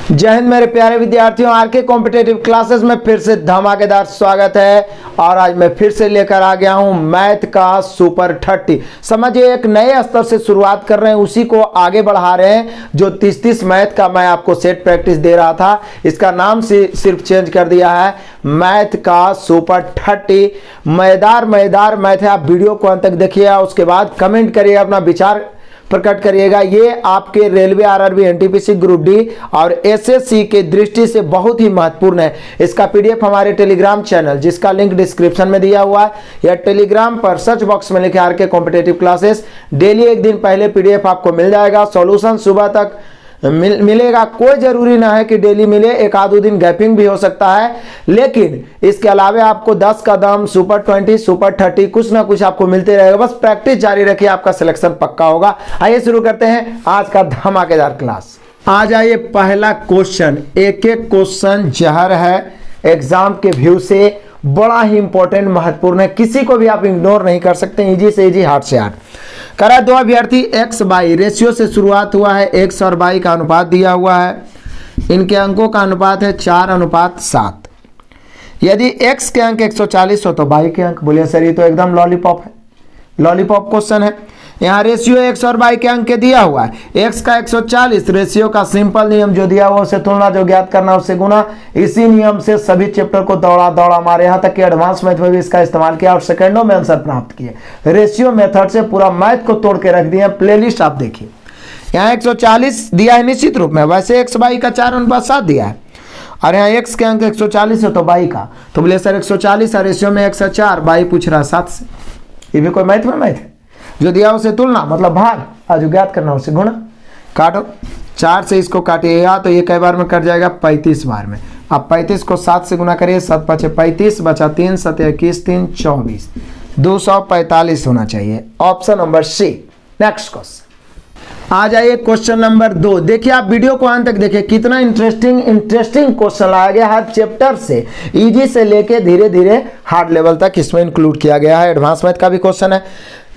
जय हिंद मेरे प्यारे विद्यार्थियों, आरके कॉम्पिटेटिव क्लासेस में फिर से धमाकेदार स्वागत है। और आज मैं फिर से लेकर आ गया हूं मैथ का सुपर 30। समझिए एक नए स्तर से शुरुआत कर रहे हैं, उसी को आगे बढ़ा रहे हैं। जो 30 मैथ का मैं आपको सेट प्रैक्टिस दे रहा था, इसका नाम से सिर्फ चेंज कर दिया है मैथ का सुपर 30। मजेदार मैथ है। आप वीडियो को अंत तक देखिएगा, उसके बाद कमेंट करिएगा, अपना विचार प्रकट करिएगा। ये आपके railway, RRB, NTPC, group D और एसएससी के दृष्टि से बहुत ही महत्वपूर्ण है। इसका पीडीएफ हमारे टेलीग्राम चैनल, जिसका लिंक डिस्क्रिप्शन में दिया हुआ है, या टेलीग्राम पर सर्च बॉक्स में लिखे आरके कॉम्पिटेटिव क्लासेस, डेली एक दिन पहले पीडीएफ आपको मिल जाएगा। सॉल्यूशन सुबह तक मिलेगा। कोई जरूरी ना है कि डेली मिले, एक आधो दिन गैपिंग भी हो सकता है, लेकिन इसके अलावा आपको 10 का दाम, सुपर 20, सुपर 30 कुछ ना कुछ आपको मिलते रहेगा। बस प्रैक्टिस जारी रखिए, आपका सिलेक्शन पक्का होगा। आइए शुरू करते हैं आज का धमाकेदार क्लास। आज आइए पहला क्वेश्चन। एक एक क्वेश्चन जहर है, एग्जाम के व्यू से बड़ा ही इंपॉर्टेंट, महत्वपूर्ण है। किसी को भी आप इग्नोर नहीं कर सकते। इजी से इजी, हार्ड से हार्ड। करा दो अभ्यर्थी x बाई, रेशियो से शुरुआत हुआ है, x और y का अनुपात दिया हुआ है। इनके अंकों का अनुपात है 4:7। यदि x के अंक 140 हो तो y के अंक, बोलिए सर ये तो एकदम लॉलीपॉप है, लॉलीपॉप क्वेश्चन है। यहाँ रेशियो x और y के अंक के दिया हुआ है, x का 140, रेशियो का सिंपल नियम जो दिया हुआ उसे तुलना, जो ज्ञात करना उससे गुना। इसी नियम से सभी चैप्टर को दौड़ा मारे, यहाँ तक कि एडवांस मैथ में भी इसका इस्तेमाल किया और सेकंडों में आंसर प्राप्त किए। रेशियो मेथड से पूरा मैथ को तोड़ के रख दिए। प्लेलिस्ट आप देखिए, यहाँ 140 दिया है निश्चित रूप में, वैसे x y का 4:7 दिया है, और यहाँ x के अंक 140 है तो y का, तो बोले सर 140 और रेशियो में 104, y पूछ रहा 7 से। ये भी कोई मैथ में मैथ है, जो दिया उसे तुलना मतलब भाग, और जो ज्ञात करना उसे गुणा। काटो, 4 से इसको काटिएगा तो ये कई बार में कट जाएगा, 35 बार में। अब 35 को 7 से गुना करिए, 7 5 35, बचा 3 7 21 3 24, 245 होना चाहिए। Option number C. Next question आ जाइए, क्वेश्चन नंबर 2। देखिए आप वीडियो को अंत तक देखिए, कितना इंटरेस्टिंग क्वेश्चन लाया गया। हर चैप्टर से इजी से लेके धीरे धीरे हार्ड लेवल तक इसमें इंक्लूड किया गया है। एडवांस मैथ का भी क्वेश्चन है।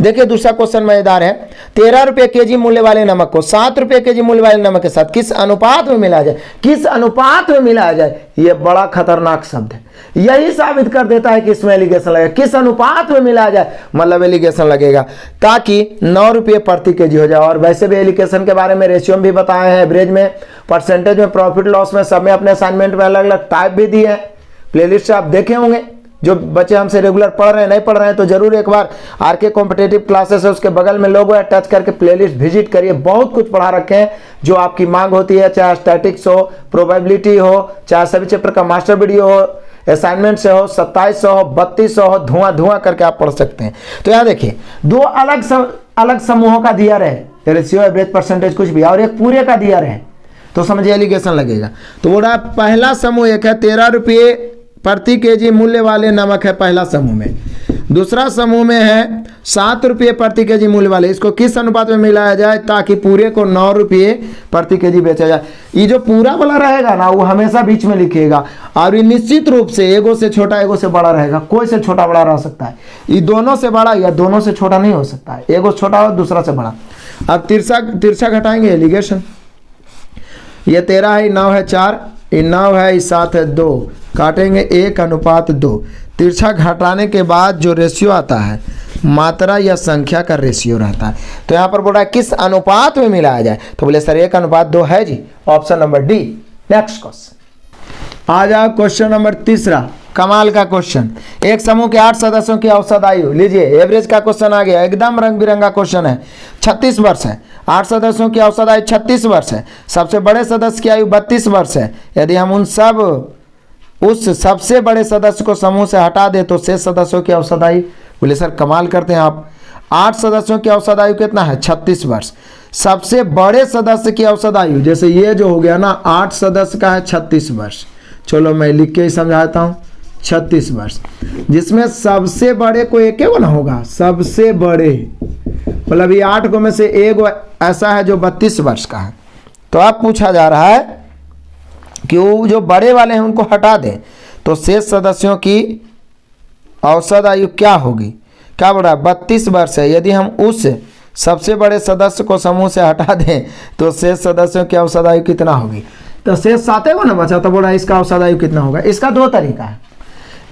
देखिए दूसरा क्वेश्चन मजेदार है। 13 रुपये केजी मूल्य वाले नमक को 7 रुपये केजी मूल्य वाले नमक के साथ किस अनुपात में मिलाया जाए? किस अनुपात में मिलाया जाए, यह बड़ा खतरनाक शब्द है। यही साबित कर देता है कि इसमें एलिगेशन लगेगा। किस अनुपात में मिलाया जाए मतलब एलिगेशन लगेगा, ताकि 9 रुपये प्रति केजी हो जाए। और वैसे भी एलिगेशन के बारे में रेशियो में भी बताया है, एवरेज में, परसेंटेज में, प्रॉफिट लॉस में, सब में अपने असाइनमेंट में अलग अलग टाइप भी दिए हैं। प्लेलिस्ट आप देखे होंगे। जो बच्चे हमसे रेगुलर पढ़ रहे हैं, नहीं पढ़ रहे हैं तो जरूर एक बार आरके कॉम्पिटेटिव क्लासेस है, उसके बगल में लोगो है, टच करके प्लेलिस्ट विजिट करिए। बहुत कुछ पढ़ा रखे हैं जो आपकी मांग होती है, चाहे स्टैटिक्स हो, प्रोबेबिलिटी हो, चाहे सभी चैप्टर का मास्टर वीडियो हो, असाइनमेंट से हो, 2700 हो, 3200 हो, धुआं करके आप पढ़ सकते हैं। तो यहाँ देखिए, दो अलग समूहों का दिया रहे, रेशियो, एवरेज, परसेंटेज कुछ भी, और एक पूरे का दिया रहे, तो समझिए एलिगेशन लगेगा। तो बोला पहला समूह एक है 13 रुपये प्रति केजी मूल्य वाले नमक है पहला समूह में। दूसरा समूह में है 7 रुपये प्रति केजी मूल्य वाले। इसको किस अनुपात में मिलाया जाए ताकि पूरे को 9 रुपये प्रति केजी बेचा जाए? ये जो पूरा वाला रहेगा ना, वो हमेशा बीच में लिखिएगा, और ये निश्चित रूप से एगो से छोटा एगो से बड़ा रहेगा। कोई से छोटा बड़ा रह सकता है, ये दोनों से बड़ा या दोनों से छोटा नहीं हो सकता है। एगो छोटा हो, दूसरा से बड़ा। अब तिरछा घटाएंगे, एलिगेशन। ये 13 है, 9 है 4, ये 9 है, ये 7 है 2, काटेंगे 1:2। तिरछा घटाने के बाद जो रेशियो आता है, मात्रा या संख्या का रेशियो रहता है। तो यहाँ पर बोल रहा है किस अनुपात में मिलाया जाए, तो बोले सर 1:2 है जी, option number D. Next question आ जाओ, क्वेश्चन नंबर 3। कमाल का क्वेश्चन। एक समूह के 8 सदस्यों की औसत आयु, लीजिए एवरेज का क्वेश्चन आ गया, एकदम रंग बिरंगा क्वेश्चन है। 36 वर्ष है। 8 सदस्यों की औसत आयु 36 वर्ष है। सबसे बड़े सदस्य की आयु 32 वर्ष है। यदि हम उस सबसे बड़े सदस्य को समूह से हटा दे तो शेष सदस्यों की औसत आयु, बोले सर कमाल करते हैं आप। 8 सदस्यों की औसत आयु कितना है? 36 वर्ष। सबसे बड़े सदस्य की औसत आयु, जैसे ये जो हो गया ना, 8 सदस्य का है 36 वर्ष। चलो मैं लिख के ही समझाता हूँ, 36 वर्ष, जिसमें सबसे बड़े को एक ना होगा, सबसे बड़े मतलब ये 8 को में से एक ऐसा है जो 32 वर्ष का है। तो अब पूछा जा रहा है कि वो जो बड़े वाले हैं उनको हटा दें तो शेष सदस्यों की औसत आयु क्या होगी? क्या बोल रहा है? 32 वर्ष है। यदि हम उस सबसे बड़े सदस्य को समूह से हटा दें तो शेष सदस्यों की औसत आयु कितना होगी? तो शेष 7 को ना बचा, तो बोला इसका औसत आयु कितना होगा। इसका 2 तरीका है,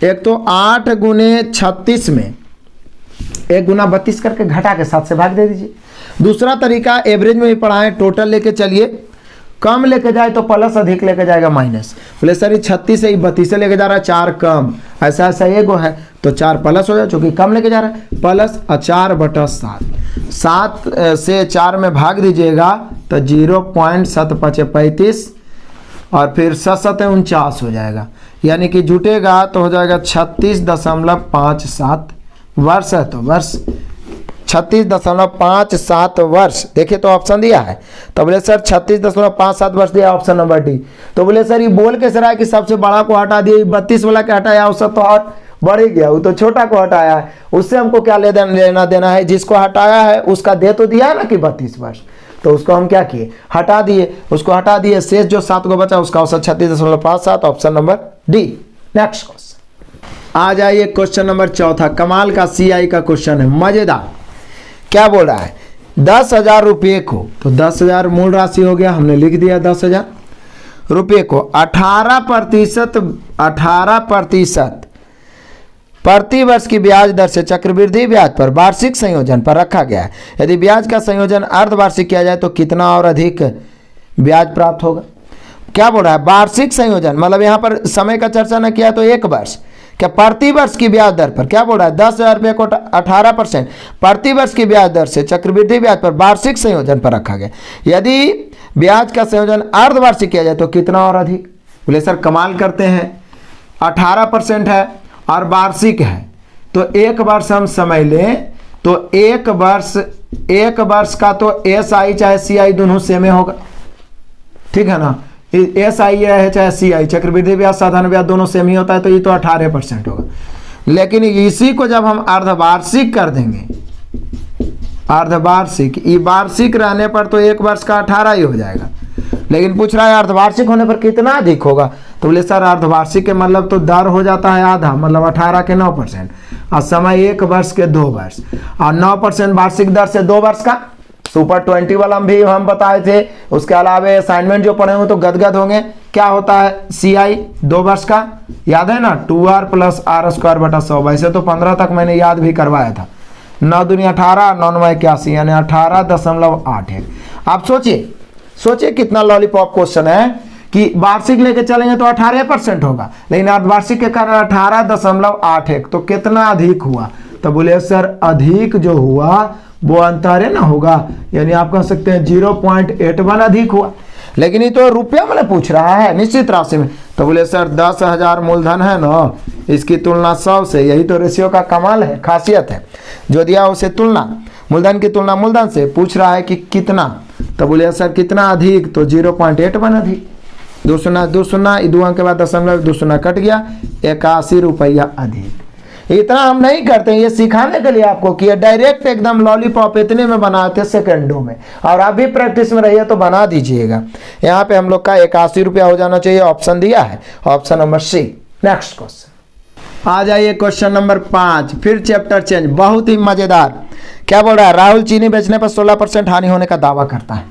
एक तो 8 गुने 36 में 1 गुना 32 करके घटा के 7 से भाग दे दीजिए। दूसरा तरीका एवरेज में भी पढ़ाएं, टोटल लेके चलिए, कम लेके जाए तो प्लस, अधिक लेके जाएगा माइनस। बोले सर ये 36 से 32 से लेके जा रहा है, 4 कम, ऐसा ऐसा एगो है तो 4 प्लस हो जाए, चूंकि कम लेके जा रहा है प्लस 4/7। 7 से 4 में भाग दीजिएगा तो 0.735 और फिर 7×7 हो जाएगा, यानी कि जुटेगा तो हो जाएगा 36.57 वर्ष है, तो वर्ष 36.57 वर्ष। देखिए तो ऑप्शन दिया है, तो बोले सर 36.57 वर्ष दिया, ऑप्शन नंबर डी। तो बोले सर ये बोल के सर है कि सबसे बड़ा को हटा दिए, 32 वाला के हटाया, औसत तो और बढ़ ही गया, वो तो छोटा को हटाया है, उससे हमको क्या लेना देना है। जिसको हटाया है उसका दे तो दिया है ना कि 32 वर्ष, तो उसको हम क्या किए, हटा दिए, उसको हटा दिए, शेष जो 7 को बचा उसका औसत 36.57, option number D. Next question आ जाइए, क्वेश्चन नंबर 4 कमाल का CI का क्वेश्चन है, मजेदार। क्या बोल रहा है, 10,000 रुपये को, तो 10,000 मूल राशि हो गया, हमने लिख दिया 10,000 रुपये को 18% प्रति वर्ष की ब्याज दर से चक्रवृद्धि ब्याज पर वार्षिक संयोजन पर रखा गया है। यदि ब्याज का संयोजन अर्धवार्षिक किया जाए तो कितना और अधिक ब्याज प्राप्त होगा। क्या बोल रहा है, वार्षिक संयोजन मतलब यहाँ पर समय का चर्चा न किया तो 1 वर्ष, क्या प्रति वर्ष की ब्याज दर पर, क्या बोल रहा है 10,000 रुपये को 18% प्रति वर्ष की ब्याज दर से चक्रवृद्धि ब्याज पर वार्षिक संयोजन पर रखा गया। यदि ब्याज का संयोजन अर्धवार्षिक किया जाए तो कितना और अधिक। बोले सर कमाल करते हैं, 18% है और वार्षिक है, तो 1 वर्ष हम समय लें तो 1 वर्ष का तो SI चाहे CI दोनों सेम होगा, ठीक है ना। SI है चाहे CI, चक्रवृद्धि ब्याज साधारण ब्याज दोनों सेम ही होता है, तो ये तो 18% होगा। लेकिन इसी को जब हम अर्धवार्षिक कर देंगे, अर्धवार्षिक, ये वार्षिक रहने पर तो 1 वर्ष का 18 ही हो जाएगा, लेकिन पूछ रहा है अर्धवार्षिक होने पर कितना अधिक होगा। तो बोले सर अर्धवार्षिक के मतलब तो दर हो जाता है आधा, मतलब 18 के 9%, और समय 1 वर्ष के 2 वर्ष, और 9% वार्षिक दर से 2 वर्ष का। सुपर 20 वाला भी हम बताए थे, उसके अलावा असाइनमेंट जो पढ़े हुए तो गदगद होंगे। क्या होता है CI 2 वर्ष का, याद है ना, 2r + r²/100। वैसे तो 15 तक मैंने याद भी करवाया था। 9 दूनी 18, 9 9 81, यानी 18.8 है। आप सोचिए कितना लॉलीपॉप क्वेश्चन है कि वार्षिक लेके चलेंगे तो 18% होगा, लेकिन अर्धवार्षिक के कारण 18.81, तो कितना अधिक हुआ। तो बोले सर अधिक जो हुआ वो अंतर है ना होगा, यानी आप कह सकते हैं 0.81 अधिक हुआ। लेकिन ये तो रुपया में पूछ रहा है, निश्चित राशि में। तो बोले सर 10,000 मूलधन है ना, इसकी तुलना 100 से, यही तो रेशियो का कमाल है, खासियत है। जो दिया उसे तुलना, मूलधन की तुलना मूलधन से, पूछ रहा है कि कितना। तो बोले सर कितना अधिक, तो 0.81 अधिक। 2 शून्य 2 अंक के बाद 2 शून्य कट गया, 81 रुपया अधिक। इतना हम नहीं करते, ये सिखाने के लिए आपको कि डायरेक्ट एकदम लॉलीपॉप इतने में बनाते सेकंडों में, और आप भी प्रैक्टिस में रहिए तो बना दीजिएगा। यहाँ पे हम लोग का 81 रुपया हो जाना चाहिए, ऑप्शन दिया है, option number C। Next question आ जाइए, क्वेश्चन नंबर 5, फिर चैप्टर चेंज, बहुत ही मजेदार। क्या बोल रहा है, राहुल चीनी बेचने पर 16% हानि होने का दावा करता है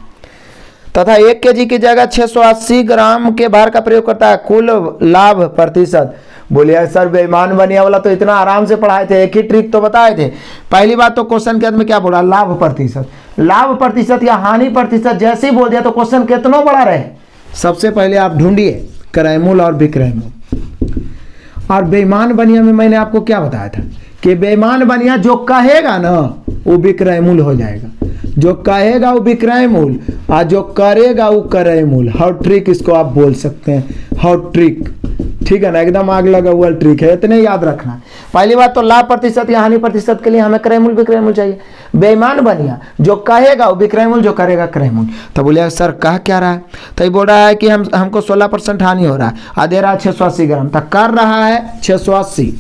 तथा 1 kg की जगह 680 ग्राम के भार का प्रयोग करता है, कुल लाभ प्रतिशत। बोलिए सर बेईमान बनिया वाला तो इतना आराम से पढ़ाए थे, एक ही ट्रिक तो बताए थे। पहली बात तो क्वेश्चन के अंत में क्या बोला, लाभ प्रतिशत या हानि प्रतिशत, जैसे ही बोल दिया तो क्वेश्चन कितना बड़ा रहे। सबसे पहले आप ढूंढिए क्रय मूल्य और विक्रय मूल्य। और बेईमान बनिया में मैंने आपको क्या बताया था कि बेईमान बनिया जो कहेगा ना वो विक्रय मूल्य हो जाएगा, जो कहेगा वो विक्रय मूल्य, और जो करेगा वो क्रय मूल्य। हॉट ट्रिक इसको आप बोल सकते हैं, हॉट ट्रिक, ठीक है ना, एकदम आग लगा हुआ ट्रिक है, इतने याद रखना। पहली बात तो लाभ प्रतिशत या हानि प्रतिशत के लिए हमें क्रय मूल्य विक्रय मूल्य चाहिए। बेईमान बनिया जो कहेगा वो विक्रय मूल्य, जो करेगा क्रय मूल्य। तो बोले सर कह क्या रहा है, तो ये बोल रहा है कि हमको 16% हानि हो रहा है, और दे रहा है 680 ग्राम, तो कर रहा है 680,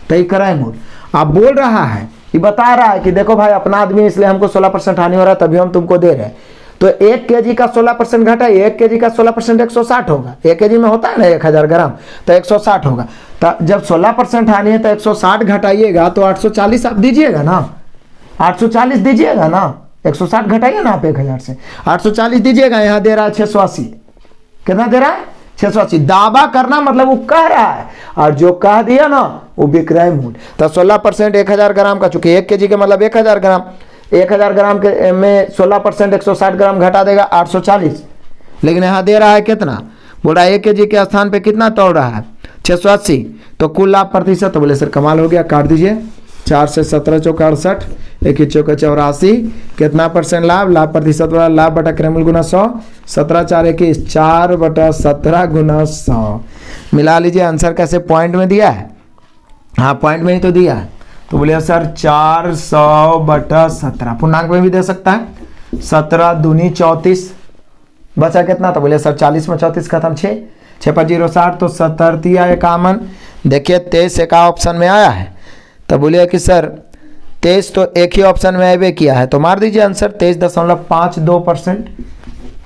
तो ये क्रय मूल्य। आप बोल रहा है, ये बता रहा है कि देखो भाई अपना आदमी, इसलिए हमको 16% हानि हो रहा है, तभी हम तुमको दे रहे हैं। तो 1 kg का 16% घटाइए, 1 kg का 16% 160 होगा। 1 kg में होता है ना 1000 ग्राम, तो 160 होगा। तो जब 16% हानि है तो 160 घटाइएगा तो 840 आप दीजिएगा ना, 840 दीजिएगा ना, 160 घटाइए ना आप 1000 से, 840 दीजिएगा। यहाँ दे रहा है 680, कितना दे रहा है 680। दावा करना मतलब वो कह रहा है, और जो कह दिया ना वो विक्रय मूल्य। तो 16% 1000 ग्राम का, चूंकि 1 kg का मतलब 1000 ग्राम, 1000 ग्राम के में 16% 160 ग्राम घटा देगा 840। लेकिन यहाँ दे रहा है कितना, बोल रहा है 1 kg के स्थान पे कितना तोड़ रहा है 680। तो कुल लाभ प्रतिशत, तो बोले सर कमाल हो गया, काट दीजिए। 4 से 17 चौका 68, 1 चौका 84, कितना परसेंट लाभ, लाभ प्रतिशत वाला लाभ बटा क्रयमूल्य गुना 100, 17 4 21, 4 बटा 17 गुना 100। मिला लीजिए आंसर कैसे, पॉइंट में दिया है, हाँ पॉइंट में ही तो दिया है। तो बोलिए सर 400 बटा 17, पूर्णांक में भी दे सकता है, 17 दूनी 34, बचा कितना, तो बोलिए सर 40 में 34 खत्म, 6 पर 0 60, तो 70 51। देखिए 23 एक ऑप्शन में आया है, तो बोलिए कि सर 23 तो एक ही ऑप्शन में अवे किया है, तो मार दीजिए आंसर 23.52%।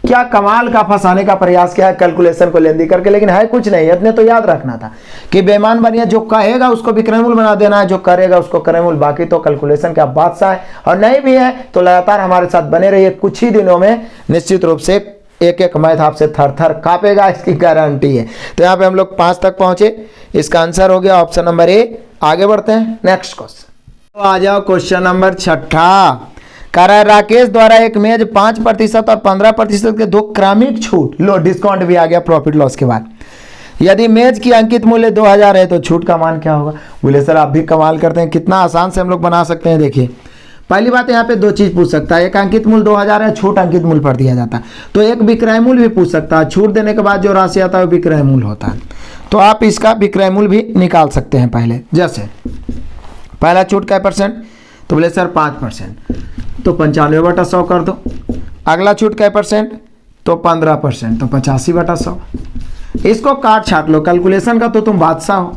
क्या कमाल का फंसाने का प्रयास किया है कैलकुलेशन को लेंदी करके, लेकिन है कुछ नहीं, इतने तो याद रखना था कि बेईमान बनिए, जो कहेगा उसको विक्रय मूल्य बना देना है, जो करेगा उसको क्रय मूल्य, बाकी तो कैलकुलेशन का बादशाह है। और नहीं भी है तो लगातार हमारे साथ बने रहिए, कुछ ही दिनों में निश्चित रूप से एक एक मैथ आपसे थर थर कांपेगा, इसकी गारंटी है। तो यहाँ पे हम लोग 5 तक पहुंचे, इसका आंसर हो गया ऑप्शन नंबर ए। आगे बढ़ते हैं नेक्स्ट क्वेश्चन, तो आ जाओ क्वेश्चन नंबर 6। कह रहा है राकेश द्वारा एक मेज 5% और 15% के 2 क्रमिक छूट, लो डिस्काउंट भी आ गया प्रॉफिट लॉस के बाद। यदि मेज की अंकित मूल्य 2000 है तो छूट का मान क्या होगा। बोले सर आप भी कमाल करते हैं, कितना आसान से हम लोग बना सकते हैं। देखिए पहली बात यहाँ पे 2 चीज पूछ सकता है, एक अंकित मूल्य 2000 है, छूट अंकित मूल्य पर दिया जाता है, तो एक विक्रय मूल्य भी पूछ सकता है, छूट देने के बाद जो राशि आता है वो विक्रय मूल्य होता है। तो आप इसका विक्रय मूल्य भी निकाल सकते हैं पहले। जैसे पहला छूट क्या परसेंट, तो बोले सर 5%, तो 95/100 कर दो। अगला छूट क्या परसेंट, तो 15%, तो 85/100। इसको काट छाट लो, कैलकुलेशन का तो तुम बादशाह हो,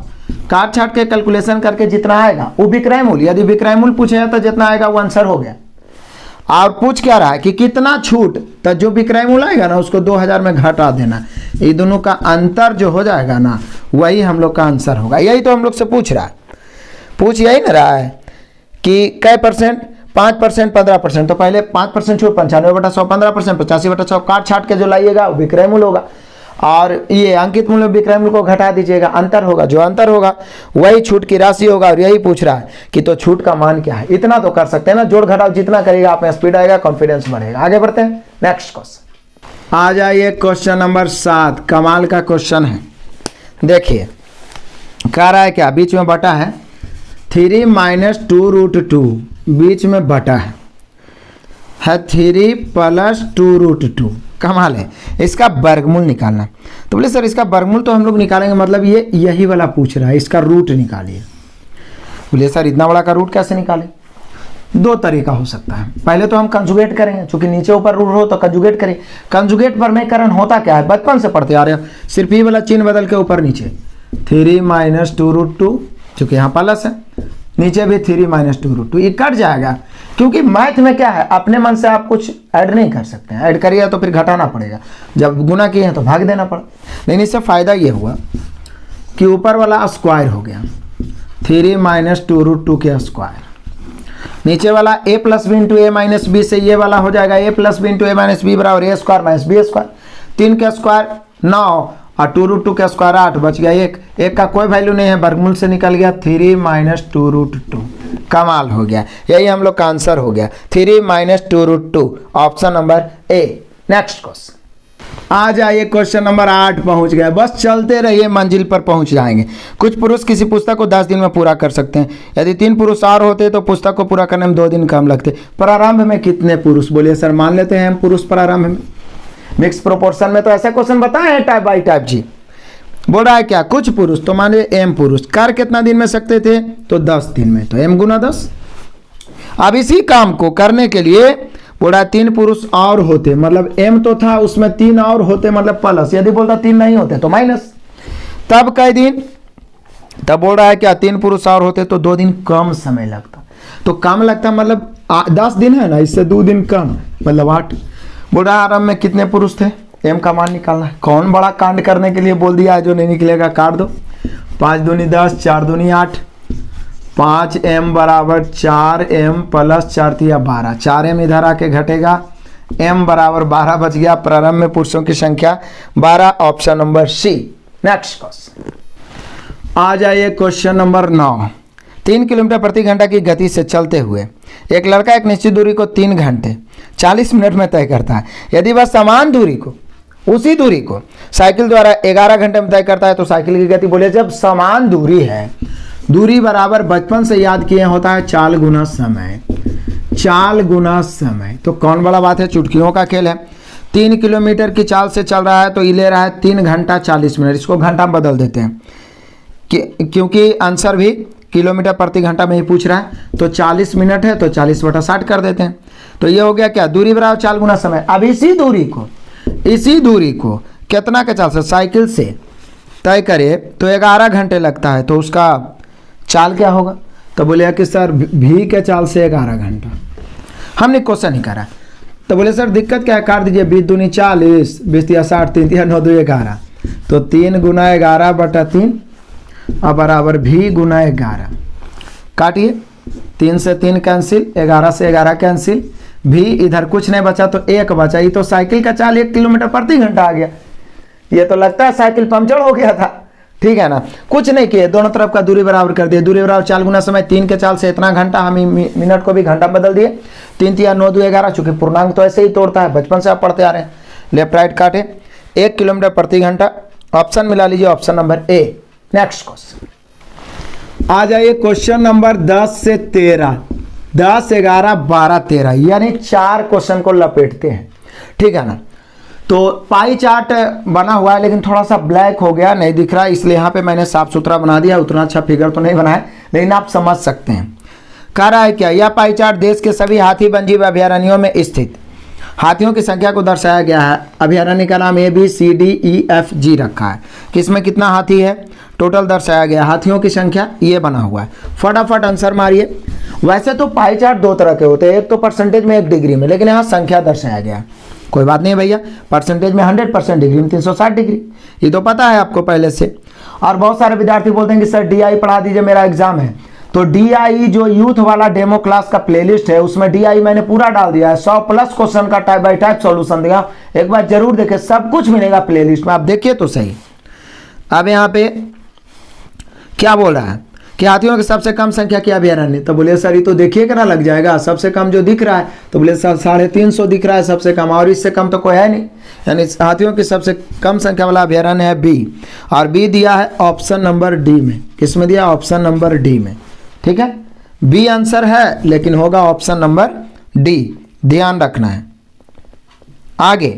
काट छाट के कैलकुलेशन करके जितना आएगा वो विक्रय मूल्य, यदि विक्रय मूल्य पूछेगा तो जितना आएगा वो आंसर हो गया। और पूछ क्या रहा है कि कितना छूट, तो जो विक्रय मूल्य आएगा ना उसको 2000 में घटा देना, ये दोनों का अंतर जो हो जाएगा ना वही हम लोग का आंसर होगा। यही तो हम लोग से पूछ रहा है, पूछ यही ना रहा है कि कै परसेंट, 5% 15%, तो पहले 5% छूट 95/100, 15% 85/100, काट छाट के जो लाइएगा वो विक्रय मूल्य होगा, और ये अंकित मूल्य विक्रय मूल्य को घटा दीजिएगा, अंतर होगा, जो अंतर होगा वही छूट की राशि होगा। और यही पूछ रहा है कि तो छूट का मान क्या है। इतना तो कर सकते हैं ना, जोड़ घटाव जितना करेगा आप में स्पीड आएगा, कॉन्फिडेंस बढ़ेगा। आगे बढ़ते हैं नेक्स्ट क्वेश्चन, आ जाइए क्वेश्चन नंबर 7। कमाल का क्वेश्चन है, देखिए कह रहा है क्या, बीच में बटा है 3 - 2√2, बीच में बटा है 3 + 2√2। कमाल है, इसका वर्गमूल निकालना। तो बोले सर इसका वर्गमूल तो हम लोग निकालेंगे, मतलब ये यही वाला पूछ रहा है, इसका रूट निकालिए। बोले सर इतना बड़ा का रूट कैसे निकाले। 2 तरीका हो सकता है, पहले तो हम कंजुगेट करेंगे, चूंकि नीचे ऊपर रूट हो तो कंजुगेट करें। कंजुगेट प्रमेयकरण होता क्या है, बचपन से पढ़ते आ रहे हैं, सिर्फ ये वाला चिन्ह बदल के ऊपर नीचे 3 - 2√2, चूंकि यहाँ प्लस है, नीचे भी 3 - 2√2, ये कट जाएगा। क्योंकि मैथ में क्या है, अपने मन से आप कुछ ऐड नहीं कर सकते हैं, ऐड करिए तो फिर घटाना पड़ेगा, जब गुना किए हैं तो भाग देना पड़ा। लेकिन इससे फायदा ये हुआ कि ऊपर वाला स्क्वायर हो गया 3 - 2√2 के स्क्वायर, नीचे वाला a + b × a - b से ये वाला हो जाएगा a + b × a - b बराबर a² - b²। 3 के स्क्वायर 9 और 2√2 के स्क्वायर 8, बच गया 1 का कोई वैल्यू नहीं है, वर्गमूल से निकल गया 3 - 2√2। कमाल हो गया, यही हम लोग का आंसर हो गया 3 - 2√2, option number A. Next question, आ जाइए क्वेश्चन नंबर 8 पहुंच गए, बस चलते रहिए मंजिल पर पहुंच जाएंगे। कुछ पुरुष किसी पुस्तक को 10 दिन में पूरा कर सकते हैं, यदि 3 पुरुष और होते तो पुस्तक को पूरा करने में 2 दिन कम लगते। प्रारंभ में कितने पुरुष, बोलिए सर मान लेते हैं हम पुरुष प्रारंभ में, मिक्स प्रोपोर्शन में तो ऐसे क्वेश्चन बताए हैं टाइप बाई टाइप जी। बोल रहा है क्या, कुछ पुरुष, तो मान लीजिए m पुरुष कर कितना दिन में सकते थे, तो 10 दिन में, तो m × 10। अब इसी काम को करने के लिए बोल रहा है 3 पुरुष और होते, मतलब m तो था उसमें 3 और होते, मतलब प्लस, यदि बोलता 3 नहीं होते तो माइनस, तब कई दिन, तब बोल रहा है क्या 3 पुरुष और होते तो 2 दिन कम समय लगता। तो कम लगता मतलब 10 दिन है ना, इससे 2 दिन कम, मतलब 8। बोल रहा है आरंभ में कितने पुरुष थे, m का मान निकालना है। कौन बड़ा कांड करने के लिए बोल दिया है, जो नहीं निकलेगा काट दो। 5 दूनी 10, 4 दूनी 8, 5m = 4m + 4 × 12, 4m इधर आके घटेगा, m बराबर 12 बच गया। प्रारंभ में पुरुषों की संख्या 12, option number C. Next question आ जाइए क्वेश्चन नंबर 9। 3 किलोमीटर प्रति घंटा की गति से चलते हुए एक लड़का एक निश्चित दूरी को 3 घंटे 40 मिनट में तय करता है। यदि वह समान दूरी को, उसी दूरी को साइकिल द्वारा 11 घंटे में तय करता है तो साइकिल की गति, बोले जब समान दूरी है, दूरी बराबर बचपन से याद किए होता है चाल गुना समय, चाल गुना समय। तो कौन बड़ा बात है, चुटकियों का खेल है। 3 किलोमीटर की चाल से चल रहा है तो ये ले रहा है 3 घंटा 40 मिनट। इसको घंटा में बदल देते हैं क्योंकि आंसर भी किलोमीटर प्रति घंटा में ही पूछ रहा है। तो 40 मिनट है तो 40/60 कर देते हैं। तो ये हो गया क्या, दूरी बराबर चाल गुना समय। अब इसी दूरी को कितना के चाल से साइकिल से तय करे तो 11 घंटे लगता है, तो उसका चाल क्या होगा। तो बोले कि सर भी के चाल से 11 घंटा। हमने क्वेश्चन ही करा तो बोले सर दिक्कत क्या है, काट दीजिए। 20 दूनी 40, 20 या 60, 3 या 9 2 11। तो 3 गुना 11/3 और बराबर भी गुना 11। काटिए, 3 से 3 कैंसिल, 11 से 11 कैंसिल, भी इधर कुछ नहीं बचा तो 1 बचा। ये तो साइकिल का चाल 1 किलोमीटर प्रति घंटा आ गया। ये तो लगता है साइकिल पंक्चर हो गया था, ठीक है ना। कुछ नहीं किए, दोनों तरफ का दूरी बराबर कर दिए। दूरी बराबर चाल गुना समय, 3 के चाल से इतना घंटा, हम मिनट को भी घंटा बदल दिए। 3 या 9 2 11, चूंकि पूर्णांक तो ऐसे ही तोड़ता है, बचपन से आप पढ़ते आ रहे हैं। लेफ्ट राइट काटे, 1 किलोमीटर प्रति घंटा। ऑप्शन मिला लीजिए, option number A. Next question आ जाइए क्वेश्चन नंबर 10 से 13। 10, 11, 12, 13 यानी 4 क्वेश्चन को लपेटते हैं, ठीक है ना। तो पाई चार्ट बना हुआ है लेकिन थोड़ा सा ब्लैक हो गया, नहीं दिख रहा, इसलिए यहाँ पे मैंने साफ सुथरा बना दिया। उतना अच्छा फिगर तो नहीं बनाया लेकिन आप समझ सकते हैं। कह रहा है क्या, यह पाई चार्ट देश के सभी हाथी वन्यजीव अभयारण्यों में स्थित हाथियों की संख्या को दर्शाया गया है। अभयारण्य का नाम ABCDEFG रखा है। किसमें कितना हाथी है टोटल दर्शाया गया, हाथियों की संख्या ये बना हुआ है। फटाफट आंसर मारिए। वैसे तो पाई चार्ट 2 तरह के होते हैं, एक तो परसेंटेज में, एक डिग्री में, लेकिन यहाँ संख्या दर्शाया गया। कोई बात नहीं भैया, परसेंटेज में 100%, डिग्री में 360 डिग्री, ये तो पता है आपको पहले से। और बहुत सारे विद्यार्थी बोलते हैं कि सर DI पढ़ा दीजिए, मेरा एग्जाम है। तो DI जो यूथ वाला डेमो क्लास का प्लेलिस्ट है उसमें DI मैंने पूरा डाल दिया है। 100+ क्वेश्चन का टाइप बाय टाइप सॉल्यूशन दिया, एक बार जरूर देखें, सब कुछ मिलेगा प्लेलिस्ट में, आप देखिए तो सही। अब यहाँ पे क्या बोल रहा है कि हाथियों की सबसे कम संख्या की अभयारण्य। तो बोले सर ये तो देखिए कि ना लग जाएगा, सबसे कम जो दिख रहा है, तो बोले सर 350 दिख रहा है सबसे कम, और इससे कम तो कोई है नहीं। यानी हाथियों की सबसे कम संख्या वाला अभयारण्य है बी, और बी दिया है ऑप्शन नंबर डी में। किसमें दिया, ऑप्शन नंबर डी में, ठीक है। बी आंसर है लेकिन होगा ऑप्शन नंबर डी, ध्यान रखना है। आगे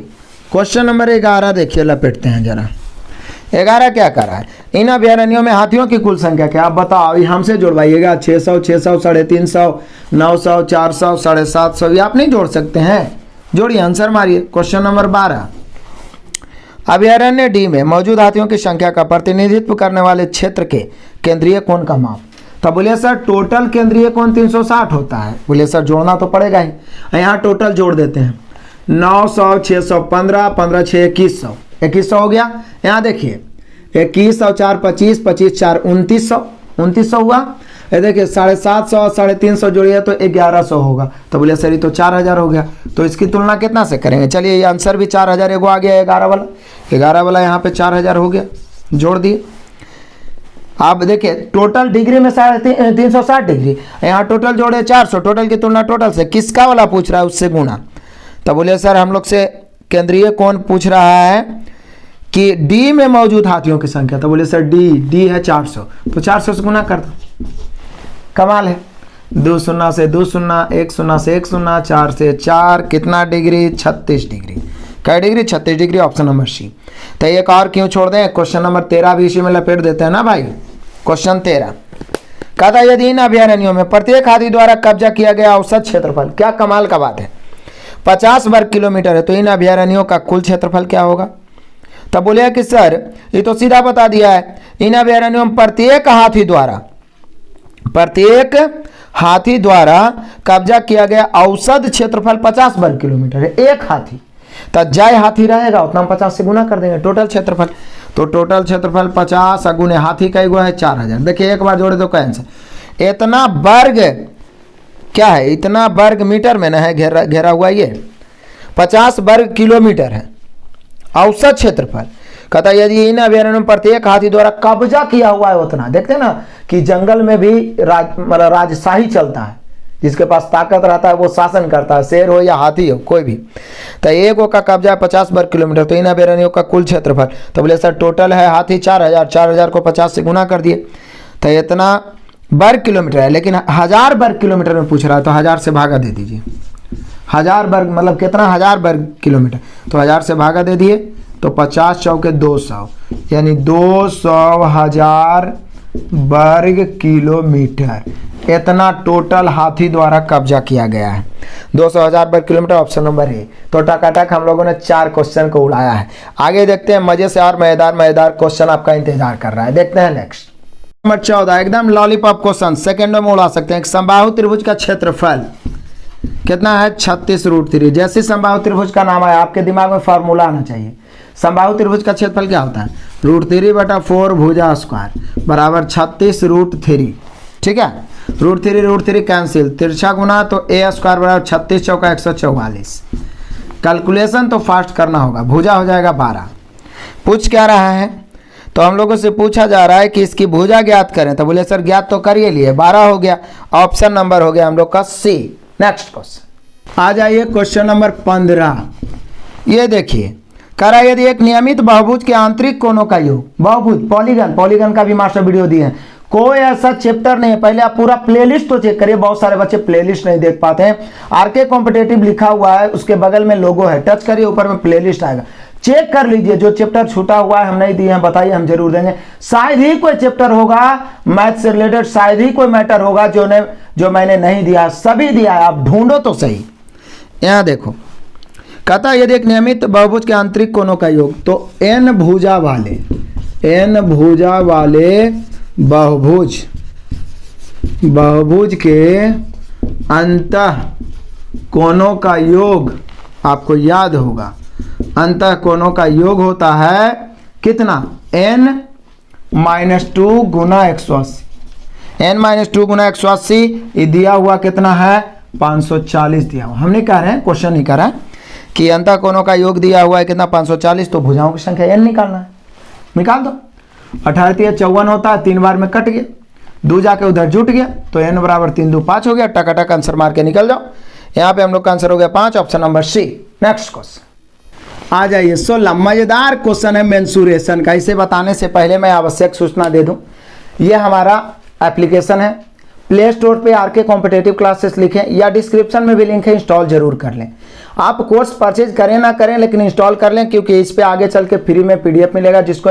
क्वेश्चन नंबर 11 देखिए, लपेटते हैं जरा। 11 क्या कर रहा है, इन अभयारण्यों में हाथियों की कुल संख्या क्या, आप बताओ। ये हमसे जोड़वाइएगा, 600, 600, 350, 900, 400, 750, ये आप नहीं जोड़ सकते हैं, जोड़िए, आंसर मारिए। क्वेश्चन नंबर 12, अभयारण्य डी में मौजूद हाथियों की संख्या का प्रतिनिधित्व करने वाले क्षेत्र के केंद्रीय कोण का माप। तो बोले सर टोटल केंद्रीय कोण 360 होता है। बोले सर जोड़ना तो पड़ेगा ही, यहाँ टोटल जोड़ देते हैं। 900, 615, 15 6 2100, 2100 हो गया। यहाँ देखिए 21 और 4 25, 25 4 2900, 2900 हुआ। ये देखिए 750 और 350 जोड़िए तो 1100 होगा। तो बोले सर ये तो 4000 हो गया। तो इसकी तुलना कितना से करेंगे, चलिए ये आंसर भी 4000, एगो आ गया 11 वाला यहाँ पे 4000 हो गया, जोड़ दिए। आप देखिए टोटल डिग्री में 360 डिग्री, यहाँ टोटल जोड़े 400, टोटल की तुलना टोटल से, किसका वाला पूछ रहा है उससे गुना। तो बोले सर हम लोग से केंद्रीय कोण पूछ रहा है कि डी में मौजूद हाथियों की संख्या। तो बोले सर डी है 400, तो 400 से गुना कर दो। कमाल है, 2 शून्य से 2 शून्य, 1 शून्य से 1 शून्य, 4 से 4, कितना डिग्री, 36 डिग्री। क्या degree, 36 degree, option number C. तो एक और क्यों छोड़ दें, क्वेश्चन नंबर 13 भी इसी में लपेट देते हैं ना भाई। क्वेश्चन 13 कहता यदि इन अभयारण्यों में प्रत्येक हाथी द्वारा कब्जा किया गया औसत क्षेत्रफल, क्या कमाल का बात है, 50 वर्ग किलोमीटर है, तो इन अभयारण्यों का कुल क्षेत्रफल क्या होगा। तब बोले कि सर ये तो सीधा बता दिया है, इन अभयारण्यों में प्रत्येक हाथी द्वारा कब्जा किया गया औसत क्षेत्रफल 50 वर्ग किलोमीटर है, एक हाथी। तो जय हाथी रहेगा उतना हम 50 से गुना कर देंगे टोटल क्षेत्रफल। तो टोटल क्षेत्रफल 50 गुने हाथी का एगो है 4000। देखिए एक बार जोड़े तो क्या आंसर, इतना वर्ग क्या है, इतना वर्ग मीटर में ना है घेरा हुआ ये, 50 वर्ग किलोमीटर है औसत क्षेत्रफल। कहता यदि इन अभयारण्यों में प्रत्येक हाथी द्वारा कब्जा किया हुआ है उतना, देखते हैं ना कि जंगल में भी मतलब राजशाही चलता है, जिसके पास ताकत रहता है वो शासन करता है, शेर हो या हाथी हो कोई भी। तो एक का कब्जा है 50 वर्ग किलोमीटर, तो इन अभयारण्यों का कुल क्षेत्रफल, तो बोले सर टोटल है हाथी 4000 को 50 से गुना कर दिए तो इतना वर्ग किलोमीटर है, लेकिन 1000 वर्ग किलोमीटर में पूछ रहा है तो 1000 से भागा दे दीजिए। 1000 वर्ग मतलब कितना, 1000 वर्ग किलोमीटर, तो 1000 से भागा दे दिए तो 50 चौके 200, यानी 200,000 वर्ग किलोमीटर इतना टोटल हाथी द्वारा कब्जा किया गया है। 200,000 वर्ग किलोमीटर ऑप्शन नंबर ए। तो टकाटक हम लोगों ने 4 क्वेश्चन को उड़ाया है। आगे देखते हैं, मजे से और मजेदार क्वेश्चन आपका इंतजार कर रहा है। देखते हैं नेक्स्ट नंबर 14, एकदम लॉलीपॉप क्वेश्चन, सेकंडों में उड़ा सकते हैं। एक समबाहु त्रिभुज का क्षेत्रफल कितना है, 36√3। जैसे समबाहु त्रिभुज का नाम है आपके दिमाग में फॉर्मूला आना चाहिए। समबाहु त्रिभुज का क्षेत्रफल क्या होता है, √3/4 भुजा स्क्वायर बराबर 36√3। ठीक है, √3 कैंसिल, तिरछा गुना तो a स्क्वायर बराबर 36 चौका 144। कैलकुलेशन तो फास्ट करना होगा, भुजा हो जाएगा 12। पूछ क्या रहा है, तो हम लोगों से पूछा जा रहा है कि इसकी भुजा ज्ञात करें, तो बोले सर ज्ञात तो करिए लिए, 12 हो गया, ऑप्शन नंबर हो गया हम लोग का सी। नेक्स्ट क्वेश्चन आ जाइए, क्वेश्चन नंबर 15। ये देखिए कह रहा है यदि एक नियमित बहुभुज के आंतरिक कोणों का योग, बहुभुज पॉलीगन का भी मास्टर वीडियो दिए हैं, कोई ऐसा चैप्टर नहीं है। पहले आप पूरा प्लेलिस्ट तो चेक करिए, बहुत सारे बच्चे प्लेलिस्ट नहीं देख पाते हैं। आरके कॉम्पिटेटिव लिखा हुआ है, उसके बगल में लोगो है, टच करिए ऊपर में प्लेलिस्ट आएगा, चेक कर लीजिए। जो चैप्टर छूटा हुआ है हम नहीं दिए हैं बताइए, हम जरूर देंगे। शायद ही कोई चैप्टर होगा मैथ से रिलेटेड, शायद ही कोई मैटर होगा जो मैंने नहीं दिया, सभी दिया है, आप ढूंढो तो सही। यहां देखो कहता है यदि एक नियमित बहुभुज के आंतरिक कोणों का योग, तो n भुजा वाले बहुभुज के अंतः कोणों का योग, आपको याद होगा अंतः कोणों का योग होता है कितना, n-2 गुना 180। n-2 गुना 180 ये दिया हुआ कितना है, 540 दिया हुआ। हम नहीं कह रहे हैं, क्वेश्चन नहीं कर रहा है कि अंतः कोणों का योग दिया हुआ है कितना, 540, तो भुजाओं की संख्या n निकालना है, निकाल दो। 18 54 होता है, 3 बार में कट गया, 2 जाके उधर जुट गया, तो n बराबर 3 2 5 हो गया। टकाटक आंसर मार के निकल जाओ। यहाँ पे हम लोग का आंसर हो गया 5, option number C. Next question आ जाइए, 16 मजेदार क्वेश्चन है मेंसुरेशन का। इसे बताने से पहले मैं आवश्यक सूचना दे दूं, ये हमारा एप्लीकेशन है, प्ले स्टोर पे आरके कॉम्पिटेटिव क्लासेस लिखें या डिस्क्रिप्शन में भी लिंक है, इंस्टॉल जरूर कर लें। आप कोर्स परचेज करें ना करें लेकिन इंस्टॉल कर लें, क्योंकि इस पे आगे चल के फ्री में पीडीएफ मिलेगा जिसको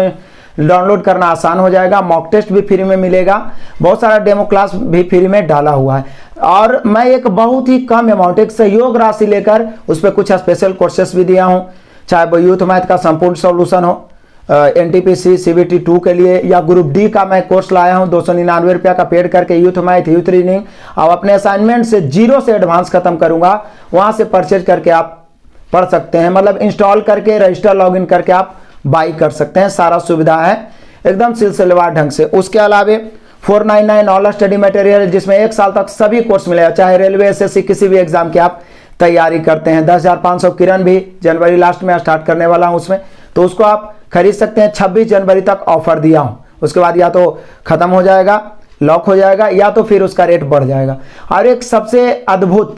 डाउनलोड करना आसान हो जाएगा। मॉक टेस्ट भी फ्री में मिलेगा, बहुत सारा डेमो क्लास भी फ्री में डाला हुआ है। और मैं एक बहुत ही कम अमाउंट, एक सहयोग राशि लेकर उस पर कुछ स्पेशल कोर्सेस भी दिया हूँ, चाहे वो यूथ मैथ का संपूर्ण सॉल्यूशन हो, एनटीपीसी सीबीटी 2 के लिए, या ग्रुप डी का मैं कोर्स लाया हूं 299 रुपया का पेड करके, यूथ मैथ यूथ रीडिंग। और अपने असाइनमेंट से 0 से एडवांस खत्म करूंगा, वहां से परचेज करके आप पढ़ सकते हैं, मतलब इंस्टॉल करके रजिस्टर लॉगिन करके आप बाई कर सकते हैं। सारा सुविधा है एकदम सिलसिलेवार ढंग से। उसके अलावा 499 ऑल स्टडी मटेरियल, जिसमें 1 साल तक सभी कोर्स मिलेगा, चाहे रेलवे एसएससी किसी भी एग्जाम की आप तैयारी करते हैं। 10,500 किरण भी जनवरी लास्ट में स्टार्ट करने वाला हूं उसमें, तो उसको आप खरीद सकते हैं। 26 जनवरी तक ऑफर दिया हूं, उसके बाद या तो खत्म हो जाएगा, लॉक हो जाएगा, या तो फिर उसका रेट बढ़ जाएगा। और एक सबसे अद्भुत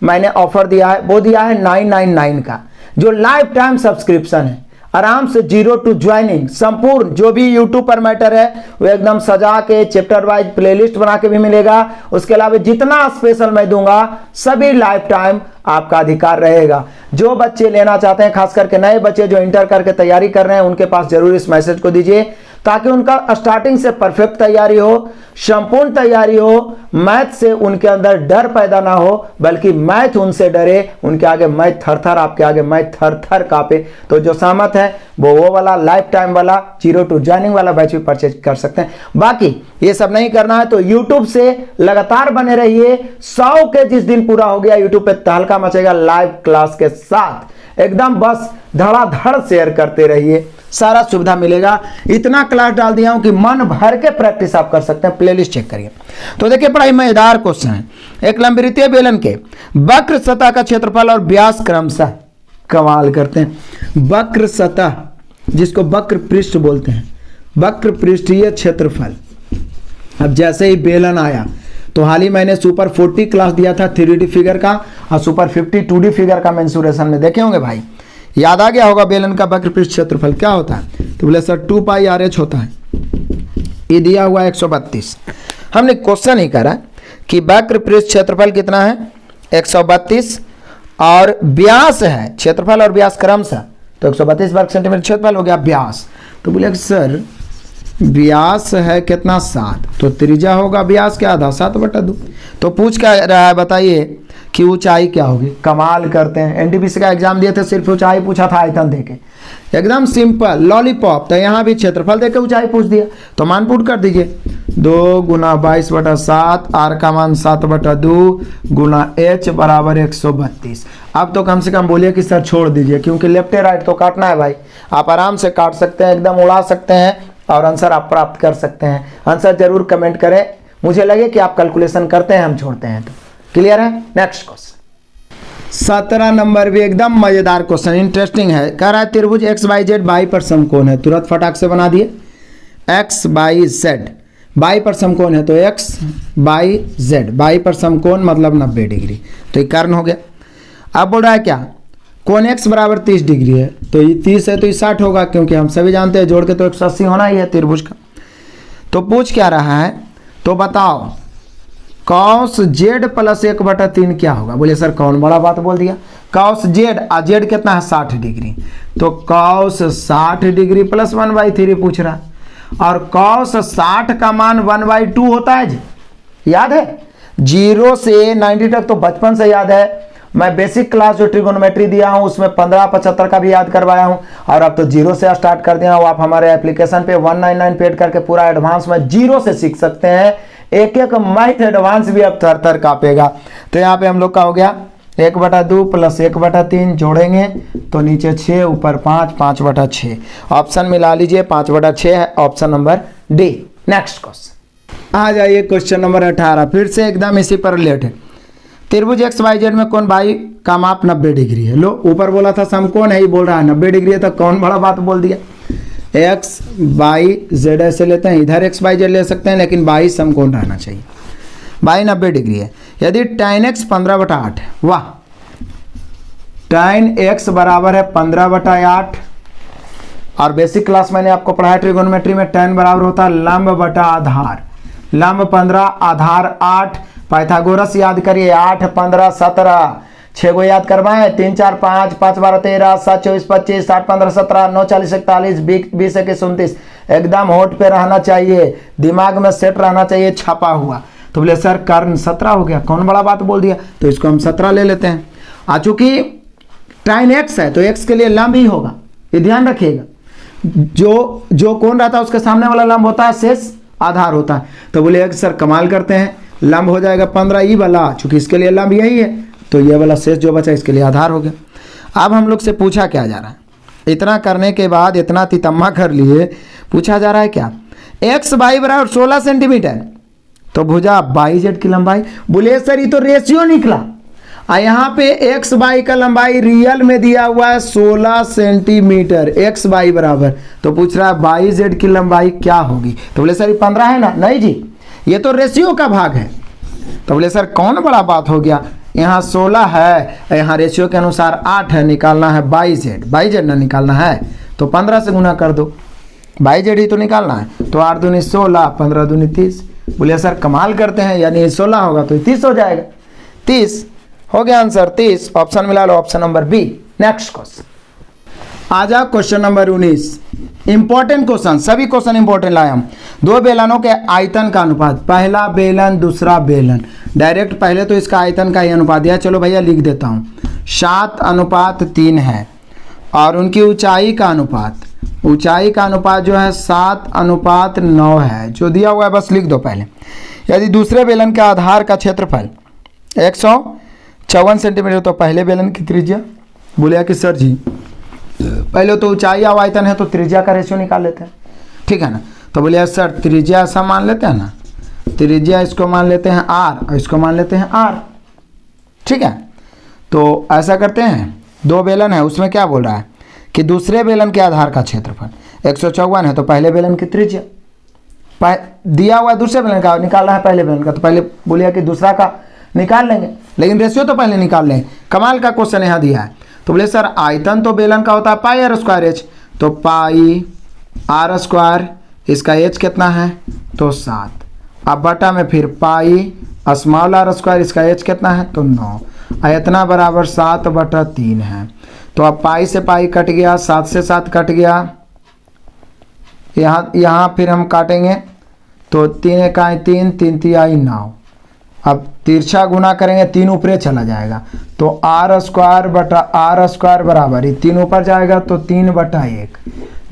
मैंने ऑफर दिया है, वो दिया है 999 का, जो लाइफ टाइम सब्सक्रिप्शन है, आराम से 0 टू ज्वाइनिंग, संपूर्ण जो भी यूट्यूब पर मैटर है वो एकदम सजा के चैप्टर वाइज प्लेलिस्ट बना के भी मिलेगा। उसके अलावा जितना स्पेशल मैं दूंगा सभी लाइफ टाइम आपका अधिकार रहेगा। जो बच्चे लेना चाहते हैं, खास करके नए बच्चे जो इंटर करके तैयारी कर रहे हैं, उनके पास जरूर इस मैसेज को दीजिए, ताकि उनका स्टार्टिंग से परफेक्ट तैयारी हो, संपूर्ण तैयारी हो, मैथ से उनके अंदर डर पैदा ना हो, बल्कि मैथ उनसे डरे, उनके आगे मैथ थर-थर, आपके आगे मैथ थर-थर कांपे। तो जो सहमत है वो वाला लाइफ टाइम वाला 0 टू ज्वाइनिंग वाला बैच भी परचेज कर सकते हैं। बाकी ये सब नहीं करना है तो यूट्यूब से लगातार बने रहिए। 100 के जिस दिन पूरा हो गया, यूट्यूब पे तहलका मचेगा लाइव क्लास के साथ, एकदम बस धड़ाधड़ शेयर करते रहिए, सारा सुविधा मिलेगा। इतना क्लास डाल दिया हूं कि मन भर के प्रैक्टिस आप कर सकते हैं, प्लेलिस्ट चेक करिए। तो देखिए बड़ा ही मजेदार क्वेश्चन है। एक लंबवृत्तीय बेलन के वक्र सतह का क्षेत्रफल और व्यास क्रमशः कमाल करते हैं। वक्र सतह जिसको वक्र पृष्ठ बोलते हैं, वक्र पृष्ठीय क्षेत्रफल। अब जैसे ही बेलन आया तो हाल ही मैंने सुपर 40 क्लास दिया था 3D फिगर का और सुपर 50 2D फिगर का मेंसुरेशन में देखे होंगे भाई, याद आ गया होगा। बेलन का वक्र पृष्ठ क्षेत्रफल क्या होता है? तो बोले सर 2πRH होता है। ये दिया हुआ 132। हमने क्वेश्चन ही करा कि वक्र पृष्ठ क्षेत्रफल कितना है 132 और व्यास है, क्षेत्रफल और व्यास क्रमशः, तो 132 वर्ग सेंटीमीटर क्षेत्रफल हो गया व्यास। तो बोले सर व्यास है कितना 7, तो त्रिज्या होगा व्यास क्या आधा 7/2। तो पूछ क्या रहा है बताइए कि ऊंचाई क्या होगी। कमाल करते हैं, एनटीपीसी का एग्जाम दिए थे सिर्फ ऊंचाई पूछा था आयतन देके, एकदम सिंपल लॉलीपॉप। तो यहाँ भी क्षेत्रफल देके ऊंचाई पूछ दिया, तो मान पुट कर दीजिए 2 × 22/7, आर का मान 7/2 गुना h बराबर 132। अब तो कम से कम बोलिए कि सर छोड़ दीजिए, क्योंकि लेफ्ट राइट तो काटना है भाई। आप आराम से काट सकते हैं, एकदम उड़ा सकते हैं और आंसर आप प्राप्त कर सकते हैं। आंसर जरूर कमेंट करें, मुझे लगे कि आप कैलकुलेशन करते हैं, हम छोड़ते हैं। तो क्लियर है। नेक्स्ट क्वेश्चन 17 नंबर भी एकदम मजेदार क्वेश्चन, इंटरेस्टिंग है। कह रहा है त्रिभुज XYZ बाई पर समकोण है, तुरंत फटाक से बना दिए। XYZ बाई पर समकोण है, तो XYZ बाई पर समकोण मतलब 90 डिग्री, तो ये कर्ण हो गया। अब बोल रहा है क्या कोण x बराबर 30 डिग्री है, तो ये 30 है तो ये 60 होगा, क्योंकि हम सभी जानते हैं जोड़ के तो 180 होना ही है त्रिभुज का। तो पूछ क्या रहा है, तो बताओ cos Z + 1/3 क्या होगा। बोले सर कौन बड़ा बात बोल दिया, cos Z और Z कितना है 60 डिग्री, तो cos 60 डिग्री + 1/3 पूछ रहा है। और cos 60 का मान 1/2 होता है जी, याद है 0 से 90 तक, तो बचपन से याद है। मैं बेसिक क्लास जो ट्रिगोनोमेट्री दिया हूं उसमें 15-75 का भी याद करवाया हूं, और अब तो 0 से स्टार्ट कर दिया हूं। आप हमारे एप्लीकेशन पे 199 पेड करके पूरा एडवांस में 0 से सीख सकते हैं। एक एक मैथ एडवांस भी अब थर कापेगा। तो यहाँ पे हम लोग का हो गया 1/2 + 1/3 जोड़ेंगे तो नीचे 6 ऊपर 5, 5/6। ऑप्शन मिला लीजिए 5/6 है option number D. Next question आ जाइए क्वेश्चन नंबर 18, फिर से एकदम इसी पर रिलेटेड। त्रिभुज XYZ में कोण बाई का माप 90 डिग्री है। लो ऊपर बोला था समकोण है, ही बोल रहा है 90 डिग्री है, तो कौन बड़ा बात बोल दिया। XYZ ऐसे लेते हैं, इधर XYZ ले सकते हैं, लेकिन बाई समकोण रहना चाहिए। बाई 90 डिग्री है। यदि tan x 15/8 है, वाह, tan x बराबर है 15/8। और बेसिक क्लास मैंने आपको पढ़ाया ट्रिगोनोमेट्री में tan बराबर होता है लंब बटा आधार। लंब 15, आधार 8। पाइथागोरस याद करिए 8, 15, 17, 6 को याद करवाएं, 3, 4, 5, 5, 12, 13, 7, 24, 25, 7, 15, 17, 9, 40, 41, 20, 21, 29। एकदम होठ पे रहना चाहिए, दिमाग में सेट रहना चाहिए, छपा हुआ। तो बोले सर कर्ण 17 हो गया, कौन बड़ा बात बोल दिया, तो इसको हम 17 ले लेते हैं। चूंकि tan x है तो x के लिए लंब ही होगा, ये ध्यान रखिएगा। जो कोण रहता है उसके सामने वाला लंब होता है शेष आधार होता है। तो बोले सर कमाल करते हैं, लंब हो जाएगा 15 ई वाला, चूंकि इसके लिए लंब यही है, तो ये वाला शेष जो बचा इसके लिए आधार हो गया। अब हम लोग से पूछा क्या जा रहा है, इतना करने के बाद इतना तितम्मा कर लिए, पूछा जा रहा है क्या XY बराबर 16 सेंटीमीटर, तो भुजा YZ की लंबाई। बोले सर ये तो रेशियो निकला, यहाँ पे XY का लंबाई रियल में दिया हुआ है 16 सेंटीमीटर XY बराबर, तो पूछ रहा है YZ की लंबाई क्या होगी। तो बोले सर ये 15 है ना, नहीं जी ये तो रेशियो का भाग है। तो बोले सर कौन बड़ा बात हो गया, यहाँ 16 है, यहाँ रेशियो के अनुसार 8 है, निकालना है YZ ना निकालना है, तो 15 से गुना कर दो, YZ ही तो निकालना है। तो 8 दूनी 16, 15 दूनी 30। बोले सर कमाल करते हैं, यानी 16 होगा तो 30 हो जाएगा, 30 हो गया आंसर 30। ऑप्शन मिला लो option number B. Next question आ जाओ क्वेश्चन नंबर 19, इंपॉर्टेंट क्वेश्चन, सभी क्वेश्चन इंपॉर्टेंट लाए हम। दो बेलनों के आयतन का अनुपात, पहला बेलन दूसरा बेलन, डायरेक्ट पहले तो इसका आयतन का ही अनुपात दिया, चलो भैया लिख देता हूँ 7:3 है। और उनकी ऊंचाई का अनुपात, ऊंचाई का अनुपात जो है 7:9 है, जो दिया हुआ है बस लिख दो पहले। यदि दूसरे बेलन के आधार का क्षेत्रफल 154 सेंटीमीटर, तो पहले बेलन की त्रिज्या। बोले कि सर जी पहले तो ऊंचाई और आयतन है तो त्रिज्या का रेशियो निकाल लेते हैं, ठीक है ना। तो बोले सर त्रिज्या ऐसा मान लेते हैं ना, त्रिज्या इसको मान लेते हैं r और इसको मान लेते हैं r, ठीक है। तो ऐसा करते हैं दो बेलन है, उसमें क्या बोल रहा है कि दूसरे बेलन के आधार का क्षेत्रफल 154 है, तो पहले बेलन की त्रिज्या दिया हुआ है, दूसरे बेलन का निकालना है पहले बेलन का, तो पहले बोलिए कि दूसरा का निकाल लेंगे, लेकिन रेशियो तो पहले निकाल लें। कमाल का क्वेश्चन यहाँ दिया है। तो बोले सर आयतन तो बेलन का होता है पाई आर स्क्वायर एच, तो पाई आर स्क्वायर, इसका एच कितना है तो 7, अब बटा में फिर पाई स्मॉल आर स्क्वायर, इसका एच कितना है तो 9, इतना बराबर 7/3 है। तो अब पाई से पाई कट गया, 7 से 7 कट गया, यहाँ फिर हम काटेंगे तो 3 इकाई 3, 3 तिहाई 9, अब तिरछा गुना करेंगे 3 ऊपरे चला जाएगा, तो आर स्क्वायर बटा आर स्क्वायर बराबर ही 3 ऊपर जाएगा तो 3/1,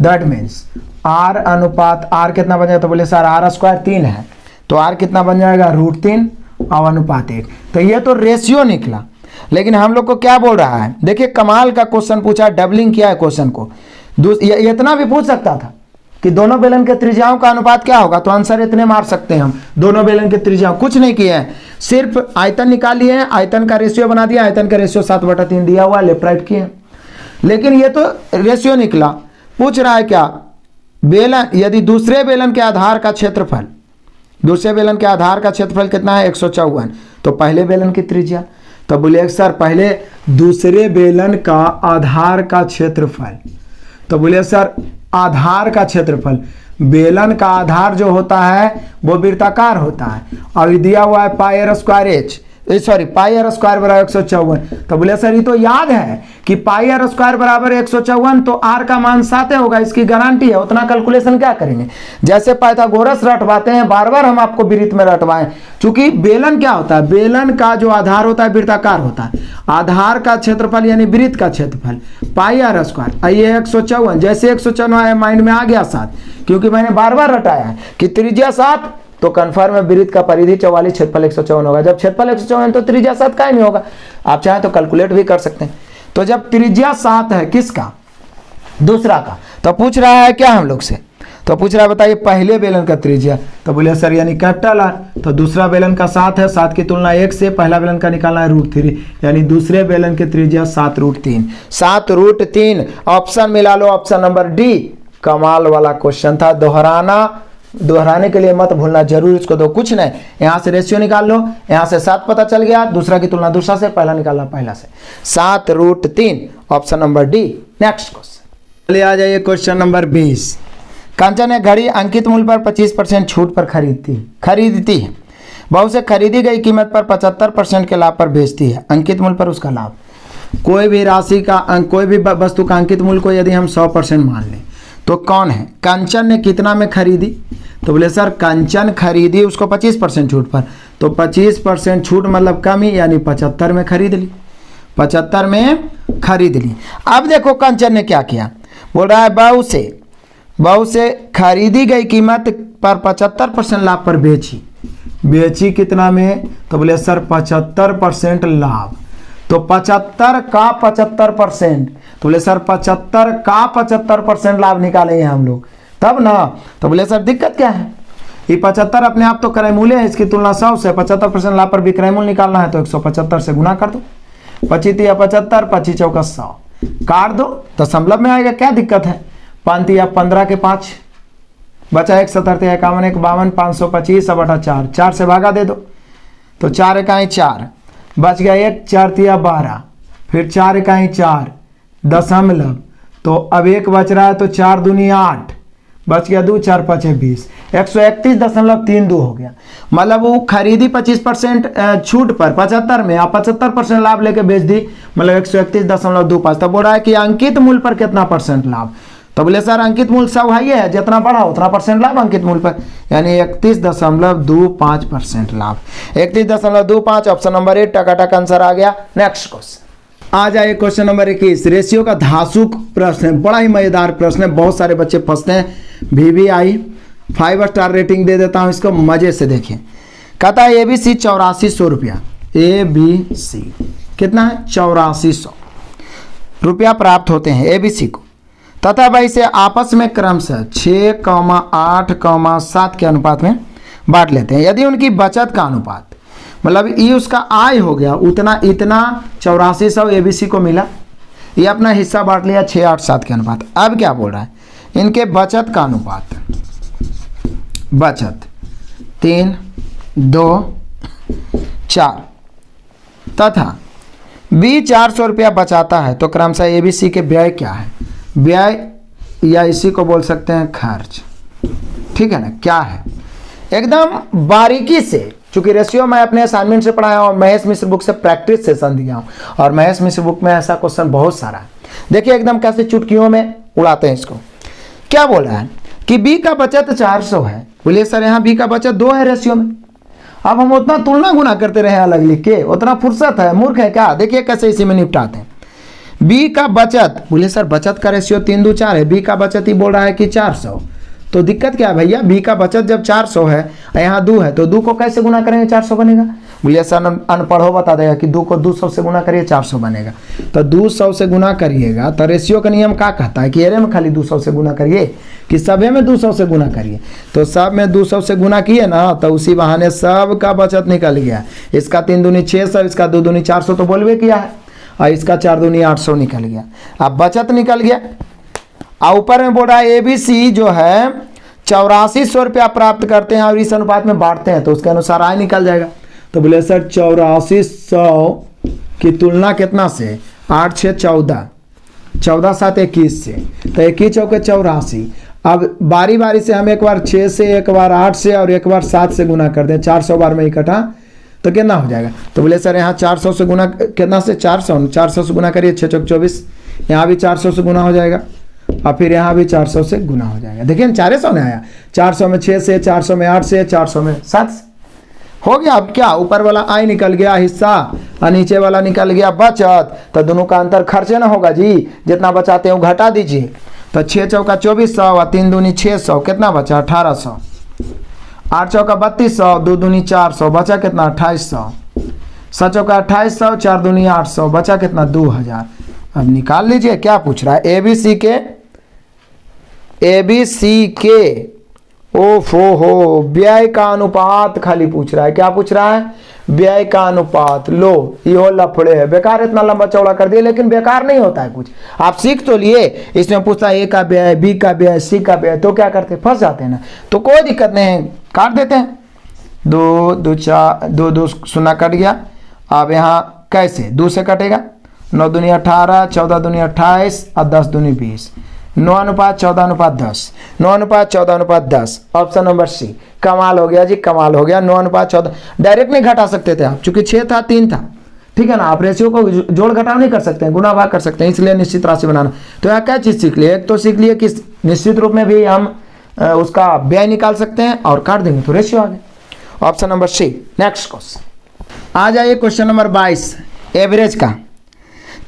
दैट मीन्स आर अनुपात आर कितना बन जाएगा, तो बोले सर आर स्क्वायर 3 है, तो आर कितना बन जाएगा √3 और अनुपात 1। तो ये तो रेशियो निकला, लेकिन हम लोग को क्या बोल रहा है, देखिए कमाल का क्वेश्चन पूछा, डबलिंग किया है क्वेश्चन को। इतना भी पूछ सकता था कि दोनों बेलन के त्रिज्याओं का अनुपात क्या होगा, तो आंसर इतने मार सकते हैं हम, दोनों बेलन के त्रिज्याओं, कुछ नहीं किए हैं, सिर्फ आयतन निकाल लिए हैं, आयतन का रेशियो बना दिया, आयतन का रेशियो 7/3 दिया हुआ, लेफ्ट राइट किए। लेकिन ये तो रेशियो निकला, पूछ रहा है क्या बेलन, यदि दूसरे बेलन के आधार का क्षेत्रफल, दूसरे बेलन के आधार का क्षेत्रफल कितना है 154, तो पहले बेलन की त्रिज्या, तो बोलिए सर पहले दूसरे बेलन का आधार का क्षेत्रफल, तो बोलिए सर आधार का क्षेत्रफल, बेलन का आधार जो होता है वो वृत्ताकार होता है, और दिया हुआ है pi r square h, pi r square बराबर 154, तो बोले सर ये तो याद है कि पाई आर स्क्वायर बराबर 154, तो आर का मान 7 होगा, इसकी गारंटी है, उतना कैलकुलेशन क्या करेंगे, जैसे पाइथागोरस रटवाते हैं, बार बार हम आपको वृत्त में रटवाएं, क्योंकि बेलन क्या होता है, बेलन का जो आधार होता है वृत्ताकार होता है, आधार का क्षेत्रफल यानी वृत्त का क्षेत्रफल पाई आर स्क्वायर, ये 154, जैसे 154 माइंड में आ गया 7, क्योंकि मैंने बार बार रटाया है कि त्रिज्या 7, तो कन्फर्म है वृत्त का परिधि 44, क्षेत्रफल 154 होगा, जब क्षेत्रफल 154 तो त्रिज्या 7 का ही नहीं होगा, आप चाहें तो कैलकुलेट भी कर सकते हैं। तो जब त्रिज्या 7 है किसका, दूसरा का, तो पूछ रहा है क्या हम लोग से, तो पूछ रहा है बताइए पहले बेलन का त्रिज्या, तो बोले सर यानी कैपिटल आर, तो दूसरा बेलन का 7 है, 7 की तुलना 1 से, पहला बेलन का निकालना है √3, यानी दूसरे बेलन की त्रिज्या 7√3, 7√3, ऑप्शन मिला लो, ऑप्शन नंबर डी। कमाल वाला क्वेश्चन था, दोहराने के लिए मत भूलना, जरूर इसको दो, कुछ नहीं, यहां से रेशियो निकाल लो, यहां से 7 पता चल गया, दूसरा की तुलना दूसरा से, पहला निकालना पहला से, 7√3, option number D. Next question चलिए आ जाइए, क्वेश्चन नंबर 20। कंचन एक घड़ी अंकित मूल्य पर 25% छूट पर खरीदती है, बहुत से खरीदी गई कीमत पर 75% के लाभ पर बेचती है, अंकित मूल्य पर उसका लाभ। कोई भी राशि का कोई भी वस्तु का अंकित मूल्य को यदि हम 100% मान लें, तो कौन है, कंचन ने कितना में खरीदी, तो बोले सर कंचन खरीदी उसको 25% छूट पर, तो 25% छूट मतलब कमी, यानी 75 में खरीद ली, 75 में खरीद ली। अब देखो कंचन ने क्या किया, बोल रहा है बहु से खरीदी गई कीमत पर 75% लाभ पर बेची कितना में, तो बोले सर 75% लाभ, तो 75 का 75%, तो बोले सर 75 का 75% लाभ निकालेंगे हम लोग तब ना, तो बोले सर दिक्कत क्या है, ये 75 अपने आप तो क्रय मूल्य है, इसकी तुलना 100 से, 75% लाभ पर विक्रय मूल्य निकालना है, तो 175 से गुना कर दो, 25 या 75, 25 चौका 100, काट दो, दशमलव में आएगा, क्या दिक्कत है, 5 या 15 के 5 बचा, 1 70 51 1 52 525 बटा 4, 4 से भागा दे दो, तो 4 इकाई 4 बच गया, 1 4 तिया 12, फिर 4 इकाई 4 दशमलव, तो अब 1 बच रहा है, तो 4 दूनी 8 बच गया, 2 4 5 20, 131.32 हो गया, मतलब वो खरीदी 25% छूट पर 75 में, आप 75% लाभ लेके बेच दी, मतलब 131.25, तब बोल रहा है कि अंकित मूल्य पर कितना परसेंट लाभ, तो बोले सर अंकित मूल्य सब है, है जितना बढ़ा उतना परसेंट लाभ अंकित मूल्य पर, यानी 31.25% लाभ, 31.25, ऑप्शन नंबर 8 टकाटक आंसर आ गया। नेक्स्ट क्वेश्चन आ जाए, क्वेश्चन नंबर 21, रेशियो का धासुक प्रश्न है, बड़ा ही मजेदार प्रश्न है, बहुत सारे बच्चे फंसते हैं, VVI 5 स्टार रेटिंग दे देता हूं इसको, मजे से देखें। कहता है ABC 8400 रुपया, ABC कितना है 8400 रुपया प्राप्त होते हैं ABC को, तथा वह इसे आपस में क्रमशः 6,8,7 के अनुपात में बांट लेते हैं। यदि उनकी बचत का अनुपात, मतलब ये उसका आय हो गया, उतना इतना 8400 ABC को मिला, ये अपना हिस्सा बांट लिया 6, 8, 7 के अनुपात। अब क्या बोल रहा है, इनके बचत का अनुपात, बचत 3, 2, 4 तथा बी 400 रुपया बचाता है, तो क्रमशः ए बी सी के व्यय क्या है, व्यय या इसी को बोल सकते हैं खर्च, ठीक है ना, क्या है एकदम बारीकी से। चूंकि रेशियो मैं अपने असाइनमेंट से पढ़ाया और महेश मिश्र बुक से प्रैक्टिस सेशन दिया हूं, और महेश मिश्र बुक में ऐसा क्वेश्चन बहुत सारा है। देखिए एकदम कैसे चुटकियों में उड़ाते हैं इसको। क्या बोल रहा है कि बी का बचत 400 है। बोलिए सर यहाँ बी का बचत 2 है रेशियो में। अब हम उतना तुलना गुना करते रहे अलग लिख के, उतना फुर्सत है, मूर्ख है क्या? देखिए कैसे इसी में निपटाते हैं। बी का बचत, बोलिए सर बचत का रेशियो 3, 2, 4 है, बी का बचत ही बोल रहा है कि 400, तो दिक्कत क्या है भैया, बी का बचत जब 400 है, यहाँ 2 है, तो 2 को कैसे गुना करेंगे 400 बनेगा? बोलिए सर अनपढ़ हो बता देगा कि 2 को 200 से गुना करिए 400 बनेगा। तो 200 से गुना करिएगा तो रेशियो का नियम क्या कहता है कि एरे में खाली 200 से गुना करिए कि सभे में 200 से गुना करिए। तो सब में 200 से गुना किए ना, तो उसी बहाने सब का बचत निकल गया। इसका 3 दूनी 600, इसका 2 दूनी 400 तो बोलबे किया है, और इसका 4 दूनी 800 निकल गया। अब बचत निकल गया। और ऊपर में बोल रहा है ABC जो है 8400 रुपया प्राप्त करते हैं और इस अनुपात में बांटते हैं, तो उसके अनुसार आय निकल जाएगा। तो बोले सर 8400 की तुलना कितना से, 8, 6, 14, 14, 7, 21 से, तो 21 चौके 84। अब बारी बारी से हम एक बार 6 से, एक बार 8 से और एक बार 7 से गुना कर दें, 400 बार में इकट्ठा, तो कितना हो जाएगा? तो बोले सर यहाँ 400 से गुना कितना से, 400 से गुना करिए 6 चौक 24, यहाँ भी 400 से गुना हो जाएगा और फिर यहाँ भी 400 से गुना हो जाएगा। देखिए 400 में आया, 400 में 6 से, 400 में 8 से, 400 में 7 से हो गया। अब क्या, ऊपर वाला आय निकल गया हिस्सा और नीचे वाला निकल गया बचत, तो दोनों का अंतर खर्चे ना होगा जी, जितना बचाते हैं वो घटा दीजिए। तो 6 चौका 2400 और 3 दूनी 600, कितना बचा 1800, 8 चौका 3200, 2 दूनी 400, बचा कितना 2800, 7 चौका 2800, 4 दूनी 800, बचा कितना 2000। अब निकाल लीजिए क्या पूछ रहा है, ABC के ओफो व्यय का अनुपात खाली पूछ रहा है। क्या पूछ रहा है? व्यय का अनुपात। लो ये लफड़े है, बेकार इतना लंबा चौड़ा कर दिया, लेकिन बेकार नहीं होता है कुछ, आप सीख तो लिए। इसमें पूछता है A का व्यय, B का व्यय, C का व्यय, तो क्या करते, फंस जाते हैं ना। तो कोई दिक्कत नहीं है, काट देते हैं। 2, 2, 4, 2, 2 शून्य कट गया। अब यहाँ कैसे 2 से कटेगा, 9 दूनी 18, 14 दूनी 28 और 10 दूनी 20, 9 अनुपात 14 अनुपात 10, 9 अनुपात 14 अनुपात 10, ऑप्शन नंबर सी। कमाल हो गया जी, कमाल हो गया। 9 अनुपात 14 डायरेक्ट नहीं घटा सकते थे आप, चूंकि 6 था 3 था, ठीक है ना। आप रेशियो को जोड़ घटाव नहीं कर सकते हैं, गुना भाग कर सकते हैं, इसलिए निश्चित राशि बनाना। तो यहाँ क्या चीज़ सीख लिए, एक तो सीख लिए कि निश्चित रूप में भी हम उसका व्यय निकाल सकते हैं और काट देंगे तो रेशियो आ गया, option number C. Next question आ जाइए, क्वेश्चन नंबर 22 एवरेज का।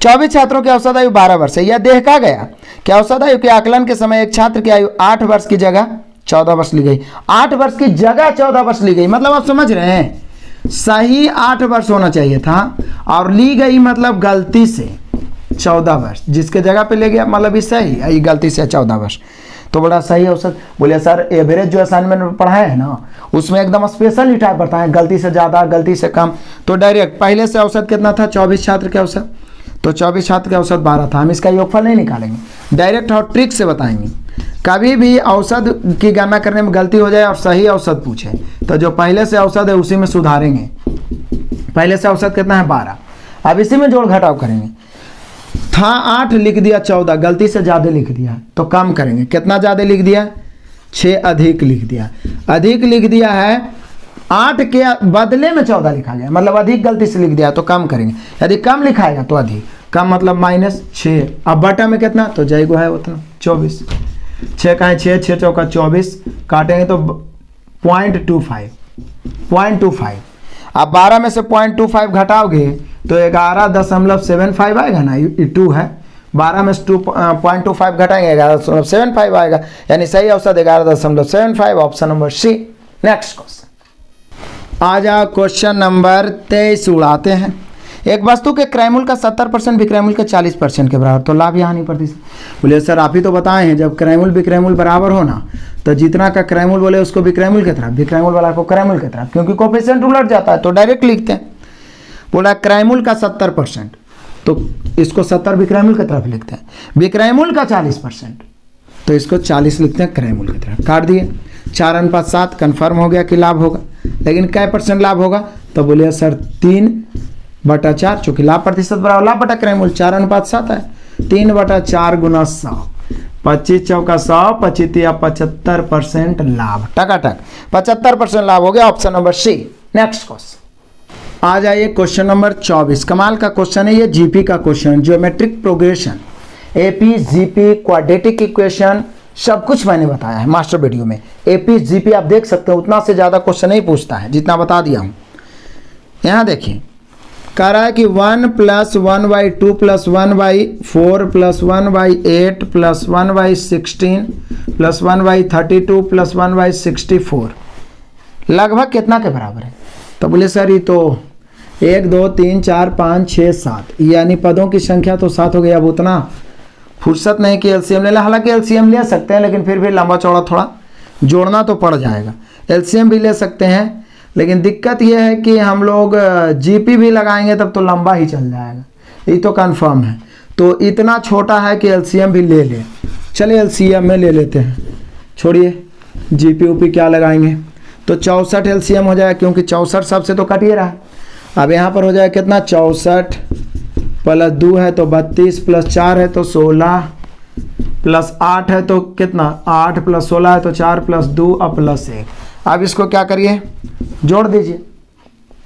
24 छात्रों की औसत आयु 12 वर्ष है। यह देखा गया कि औसत आयु के आकलन के समय एक छात्र की आयु 8 वर्ष की जगह 14 वर्ष ली गई। 8 वर्ष की जगह 14 वर्ष ली गई, मतलब आप समझ रहे हैं, सही 8 वर्ष होना चाहिए था और ली गई मतलब गलती से 14 वर्ष, जिसके जगह पे ले गया मतलब इस सही, ये गलती से 14 वर्ष, तो बड़ा सही औसत। बोले सर एवरेज जो असाइनमेंट में पढ़ाए है ना, उसमें एकदम स्पेशल ही टाइप बताए, गलती से ज़्यादा गलती से कम। तो डायरेक्ट पहले से औसत कितना था, 24 छात्र के औसत, तो 24 छात्र के औसत 12 था। हम इसका योगफल नहीं निकालेंगे, डायरेक्ट और ट्रिक से बताएंगे। कभी भी औसत की गणना करने में गलती हो जाए और सही औसत पूछे, तो जो पहले से औसत है उसी में सुधारेंगे। पहले से औसत कितना है 12, अब इसी में जोड़ घटाव करेंगे। था 8 लिख दिया 14, गलती से ज़्यादा लिख दिया तो कम करेंगे। कितना ज़्यादा लिख दिया, 6 अधिक लिख दिया। अधिक लिख दिया है 8 के बदले में 14 लिखा गया, मतलब अधिक गलती से लिख दिया तो कम करेंगे। यदि कम लिखाएगा तो अधिक, कम मतलब -6। अब बटा में कितना, तो जय गो है उतना 24, 6 का है 6, 6 चौका 24, काटेंगे तो 0.25। अब 12 में से 0.25 घटाओगे तो 11.75 आएगा ना, ये 2 है। 12 में से 0.25 घटाएंगे 11.75 आएगा, यानी सही औसत 11.75, option number C. Next question आ जाओ, क्वेश्चन नंबर 23 उड़ाते हैं। एक वस्तु के क्रयमूल्य का 70% विक्रयमूल्य के 40% के बराबर, तो लाभ या हानि प्रतिशत। बोले सर आप ही तो बताए हैं जब क्रयमूल्य विक्रयमूल्य बराबर हो ना, तो जितना का क्रयमूल्य बोले उसको विक्रयमूल्य की तरफ, विक्रयमूल्य वाला को क्रयमूल्य की तरफ, क्योंकि कोफिशिएंट उलट जाता है तो डायरेक्ट लिखते हैं। बोला क्रयमूल्य का 70%, तो इसको 70 विक्रय मूल्य की तरफ लिखते हैं, विक्रय मूल्य का 40%, तो इसको 40 लिखते हैं क्रय मूल्य की तरफ। काट दिए, 4:7 कन्फर्म हो गया कि लाभ होगा। लेकिन कै % लाभ होगा? तो बोलिए सर 3/4, चूंकि लाभ प्रतिशत बराबर लाभ बटा क्रय मूल्य, 4:7 है, 3/4 गुना 100, 25 चौका 100, 25 या 75% लाभ, टकाटक 75% लाभ हो गया। Option number C. Next question आ जाइए, क्वेश्चन नंबर 24। कमाल का क्वेश्चन है ये, जीपी का question, geometric progression, AP GP quadratic equation, सब कुछ मैंने बताया है मास्टर वीडियो में। एपी जीपी आप देख सकते हो, उतना से ज़्यादा क्वेश्चन नहीं पूछता है जितना बता दिया हूँ। यहाँ देखिए, कह रहा है कि 1 + 1/2 + 1/4 + 1/8 + 1/16 + 1/32 + 1/64 लगभग कितना के बराबर है? तो बोले सर ये तो 1 2 3 4 5 6 7, यानी पदों की संख्या तो 7 हो गई। अब उतना फुर्सत नहीं कि एलसीएम ले लें, हालांकि एलसीएम ले सकते हैं, लेकिन फिर भी लंबा चौड़ा थोड़ा जोड़ना तो पड़ जाएगा। एलसीएम भी ले सकते हैं, लेकिन दिक्कत यह है कि हम लोग जीपी भी लगाएंगे तब तो लंबा ही चल जाएगा, ये तो कंफर्म है। तो इतना छोटा है कि एलसीएम भी ले लें। चलिए एलसीएम में ले लेते हैं, छोड़िए जीपी ऊपी क्या लगाएंगे। तो 64 एलसीएम हो जाएगा, क्योंकि 64 सबसे तो कट ही रहा है। अब यहाँ पर हो जाएगा कितना, 64 + 2 है तो 32 + 4 है तो 16 + 8 है तो कितना, 8 + 16 है तो 4 + 2 और +1। अब इसको क्या करिए, जोड़ दीजिए,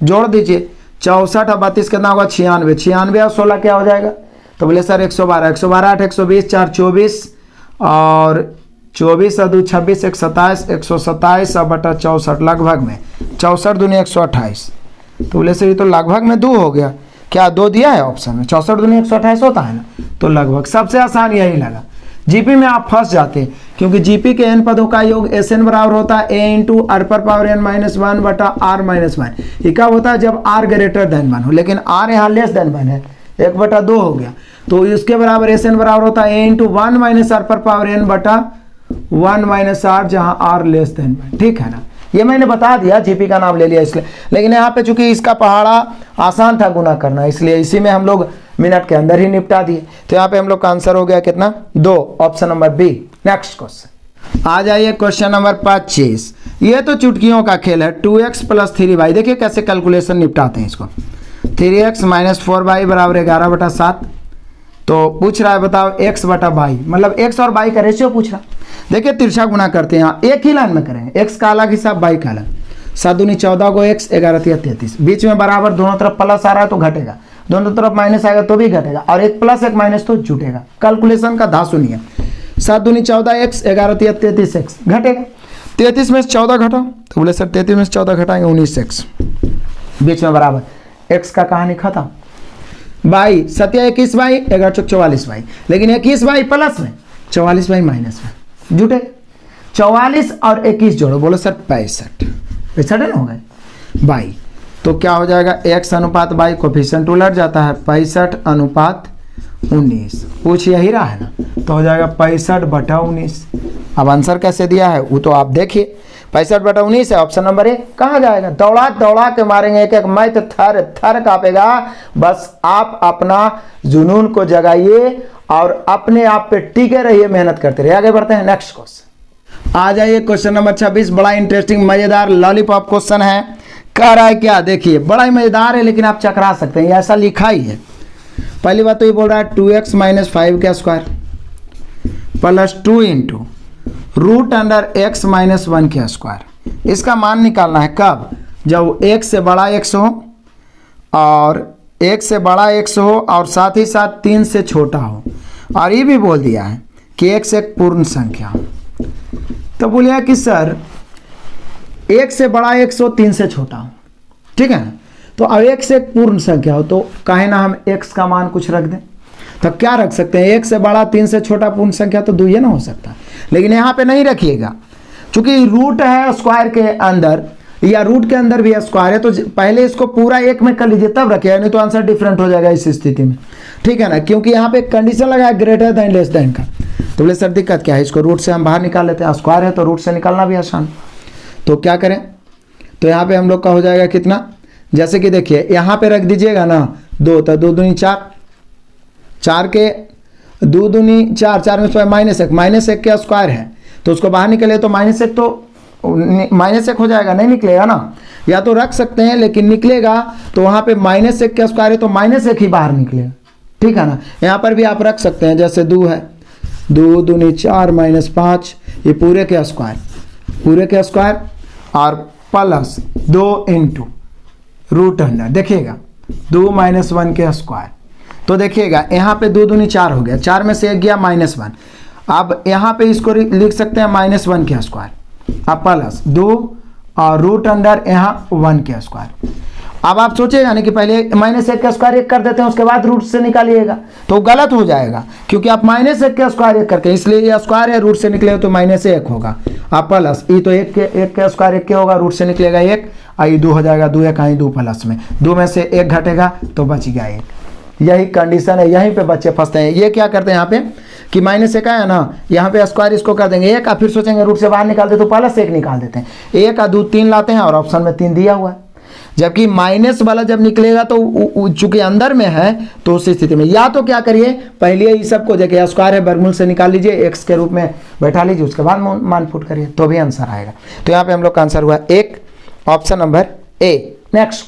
जोड़ दीजिए। 64 और 32 कितना होगा, 96, 96 और 16 क्या हो जाएगा? तो बोले सर 112, 112 8 120 4 24 और 24 और 2 26 1 27, 127 और बटा 64 लगभग में 64 दूनी 128। तो बोले सर ये तो लगभग में 2 हो गया, क्या 2 दिया है ऑप्शन में? 64 दूनी 128 होता है ना, तो लगभग सबसे आसान यही लगा। जीपी में आप फंस जाते हैं, क्योंकि जीपी के n पदों का योग Sn बराबर होता है a × r⁻n - 1 बटा r-1। ये कब होता है? जब r > 1 हो, लेकिन r यहाँ <1 है, 1/2 हो गया, तो इसके बराबर Sn बराबर होता है a × 1 - r⁻n बटा 1 - r, जहाँ r <1। ठीक है ना, ये मैंने बता दिया, जीपी का नाम ले लिया इसलिए। लेकिन यहाँ पे चूंकि इसका पहाड़ा आसान था गुना करना, इसलिए इसी में हम लोग मिनट के अंदर ही निपटा दिए। तो यहाँ पे हम लोग का आंसर हो गया कितना, 2, option number B. Next question आ जाइए, क्वेश्चन नंबर 25। ये तो चुटकियों का खेल है, 2x + 3y। देखिए कैसे कैलकुलेशन निपटाते हैं इसको। 3x - 4y = 11/7। तो पूछ रहा है बताओ x/y, मतलब x और y का रेशियो पूछ रहा। देखिए तिरछा गुना करते हैं, यहाँ एक ही लाइन में करेंगे, x का अलग हिसाब, y का अलग। 7 दूनी 14 को x, 11 × 33, बीच में बराबर, दोनों तरफ प्लस आ रहा है तो घटेगा, दोनों तरफ माइनस आएगा तो भी घटेगा, और एक प्लस एक माइनस तो जुटेगा। कैलकुलेशन का धासु नहीं है। 7 दूनी 14 x, 11 × 33 x, घटेगा। 33 में से 14 घटाओ, तो बोले सर 33 में से 14 घटाएंगे 19 x, बीच में बराबर, x का कहानी खत्म। y 7 या 21y, 11 × 44y, लेकिन 21y प्लस में, 44y माइनस में, जुटे। 44 और 21 जोड़ो, बोलो सर 65, 65 है ना हो गए y। तो क्या हो जाएगा, x अनुपात y, कोफिशिएंट उलट जाता है, 65:19। पूछ यही रहा है ना, तो हो जाएगा 65/19। अब आंसर कैसे दिया है वो तो आप देखिए, 65/19 है, ऑप्शन नंबर ए। कहाँ जाएगा, दौड़ा दौड़ा के मारेंगे, एक एक मैथ थर थर कापेगा। बस आप अपना जुनून को जगाइए और अपने आप पे टिके रहिए, मेहनत करते रहिए। आगे बढ़ते हैं, नेक्स्ट क्वेश्चन आ जाइए, क्वेश्चन नंबर 26। बड़ा इंटरेस्टिंग मजेदार लॉलीपॉप क्वेश्चन है। कह रहा है क्या, देखिए बड़ा ही मजेदार है, लेकिन आप चकरा सकते हैं, ऐसा लिखा ही है। पहली बात तो ये बोल रहा है 2x - 5 का स्क्वायर + 2 × √x - 1 का स्क्वायर। इसका मान निकालना है कब, जब x से बड़ा x हो और x से बड़ा x हो और साथ ही साथ 3 से छोटा हो, और ये भी बोल दिया है कि x एक पूर्ण संख्या हो। तो बोलिए कि सर 1 से बड़ा x हो, 3 से छोटा हो, ठीक है ना। तो अब x एक पूर्ण संख्या हो, तो काहे ना हम x का मान कुछ रख दें। तो क्या रख सकते हैं, 1 से बड़ा 3 से छोटा पूर्ण संख्या तो 2 ही ना हो सकता, लेकिन यहाँ पे नहीं रखिएगा, चूंकि रूट है स्क्वायर के अंदर या रूट के अंदर भी स्क्वायर है, तो पहले इसको पूरा 1 में कर लीजिए तब रखिएगा, नहीं तो आंसर डिफरेंट हो जाएगा इस स्थिति में, ठीक है ना। क्योंकि यहाँ पे एक कंडीशन लगा है ग्रेटर देन लेस देन का। तो बोले सर दिक्कत क्या है, इसको रूट से हम बाहर निकाल लेते हैं, स्क्वायर है तो रूट से निकालना भी आसान। तो क्या करें, तो यहाँ पे हम लोग का हो जाएगा कितना, जैसे कि देखिए यहाँ पे रख दीजिएगा ना 2, तो 2 दूनी 4, 4 के 2 दूनी 4, 4 में -1 का स्क्वायर है, तो उसको बाहर निकले तो -1 तो -1 हो जाएगा, नहीं निकलेगा ना। या तो रख सकते हैं, लेकिन निकलेगा तो वहाँ पे -1 का स्क्वायर है तो -1 ही बाहर निकलेगा, ठीक है ना। यहाँ पर भी आप रख सकते हैं, जैसे 2 है, 2 दूनी 4 -5, ये पूरे के स्क्वायर और प्लस 2 इंटू रूट अंडर, देखिएगा 2 - 1 के स्क्वायर, तो देखिएगा यहाँ पे 2 दूनी 4 हो गया, 4 में से 1 गया -1। अब यहाँ पे इसको लिख सकते हैं -1 के स्क्वायर, अब प्लस 2 और रूट अंडर यहाँ 1 के स्क्वायर। अब आप सोचेगा यानी कि पहले -1 का स्क्वायर 1 कर देते हैं, उसके बाद रूट से निकालिएगा, तो गलत हो जाएगा, क्योंकि आप -1 का स्क्वायर 1 करके, इसलिए ये स्क्वायर है, रूट से निकलेगा तो -1 होगा। आप प्लस ई तो 1 का स्क्वायर 1 के होगा, रूट से निकलेगा 1, आई 2 हो जाएगा, 2 1 आई 2 प्लस में 2 में से 1 घटेगा तो बच गया 1। यही कंडीशन है, यहीं पे बच्चे फंसते हैं। ये क्या करते हैं यहाँ पे कि -1 आया ना, यहाँ पे स्क्वायर इसको कर देंगे 1, फिर सोचेंगे रूट से बाहर निकाल दे तो +1 निकाल देते हैं, 1 और 2 3 लाते हैं और ऑप्शन में 3 दिया हुआ है। जबकि माइनस वाला जब निकलेगा तो चूंकि अंदर में है तो उस स्थिति में या तो क्या करिए, पहले ही सबको जगह स्क्वायर है वर्गमूल से निकाल लीजिए, x के रूप में बैठा लीजिए, उसके बाद मान पुट करिए तो भी आंसर आएगा। तो यहाँ पे हम लोग का आंसर हुआ 1, option number A. Next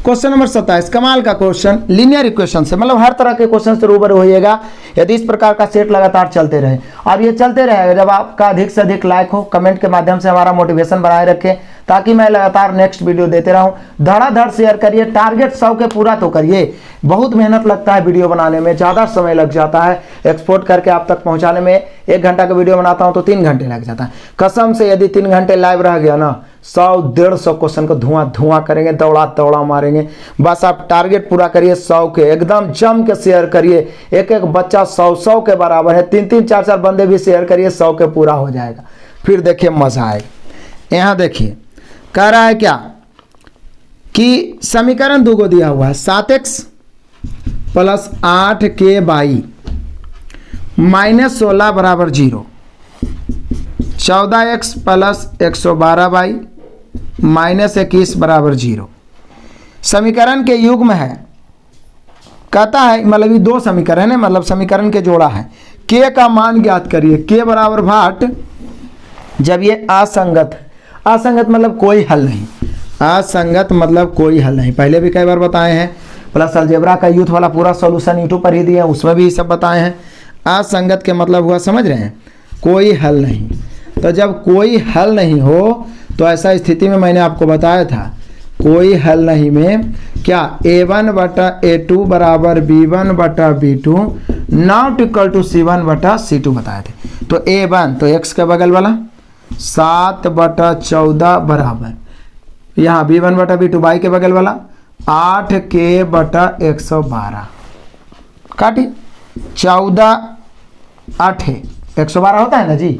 question number 27, कमाल का क्वेश्चन, लीनियर इक्वेशन से, मतलब हर तरह के क्वेश्चन से रूबरू होइएगा यदि इस प्रकार का सेट लगातार चलते रहे। और ये चलते रहेगा जब आपका अधिक से अधिक लाइक हो, कमेंट के माध्यम से हमारा मोटिवेशन बनाए रखें, ताकि मैं लगातार नेक्स्ट वीडियो देते रहूं। धड़ाधड़ शेयर करिए, टारगेट 100 के पूरा तो करिए। बहुत मेहनत लगता है वीडियो बनाने में, ज़्यादा समय लग जाता है, एक्सपोर्ट करके आप तक पहुंचाने में 1 घंटा का वीडियो बनाता हूं तो 3 घंटे लग जाता है। कसम से यदि 3 घंटे लाइव रह गया ना, 100-150 क्वेश्चन को धुआं करेंगे, दौड़ा मारेंगे। बस आप टारगेट पूरा करिए 100 के, एकदम जम के शेयर करिए। एक बच्चा 100 के बराबर है, 3-3 4-4 बंदे भी शेयर करिए, 100 के पूरा हो जाएगा। फिर देखिए मजा आएगा। यहाँ देखिए कह रहा है क्या कि समीकरण 2 को दिया हुआ है, 7x + 8k/, -16 बराबर 0, 14x + 112/, -21 बराबर 0। समीकरण के युग्म है, कहता है मतलब ये 2 समीकरण है, मतलब समीकरण के जोड़ा है। k का मान ज्ञात करिए, k बराबर भाट, जब ये असंगत है, असंगत मतलब कोई हल नहीं, असंगत मतलब कोई हल नहीं, पहले भी कई बार बताए हैं। प्लस अलजेब्रा का यूथ वाला पूरा सॉल्यूशन यूट्यूब पर ही दिए हैं, उसमें भी ये सब बताए हैं। असंगत के मतलब हुआ, समझ रहे हैं, कोई हल नहीं। तो जब कोई हल नहीं हो तो ऐसा स्थिति में मैंने आपको बताया था, कोई हल नहीं में क्या a1/a2 बराबर b1/b2 not equal to c1/c2 बताए थे। तो a1 तो x के बगल वाला 7/14 बराबर, यहाँ b1/b2 y के बगल वाला 8k/112, काटी 14 8 112 होता है ना जी,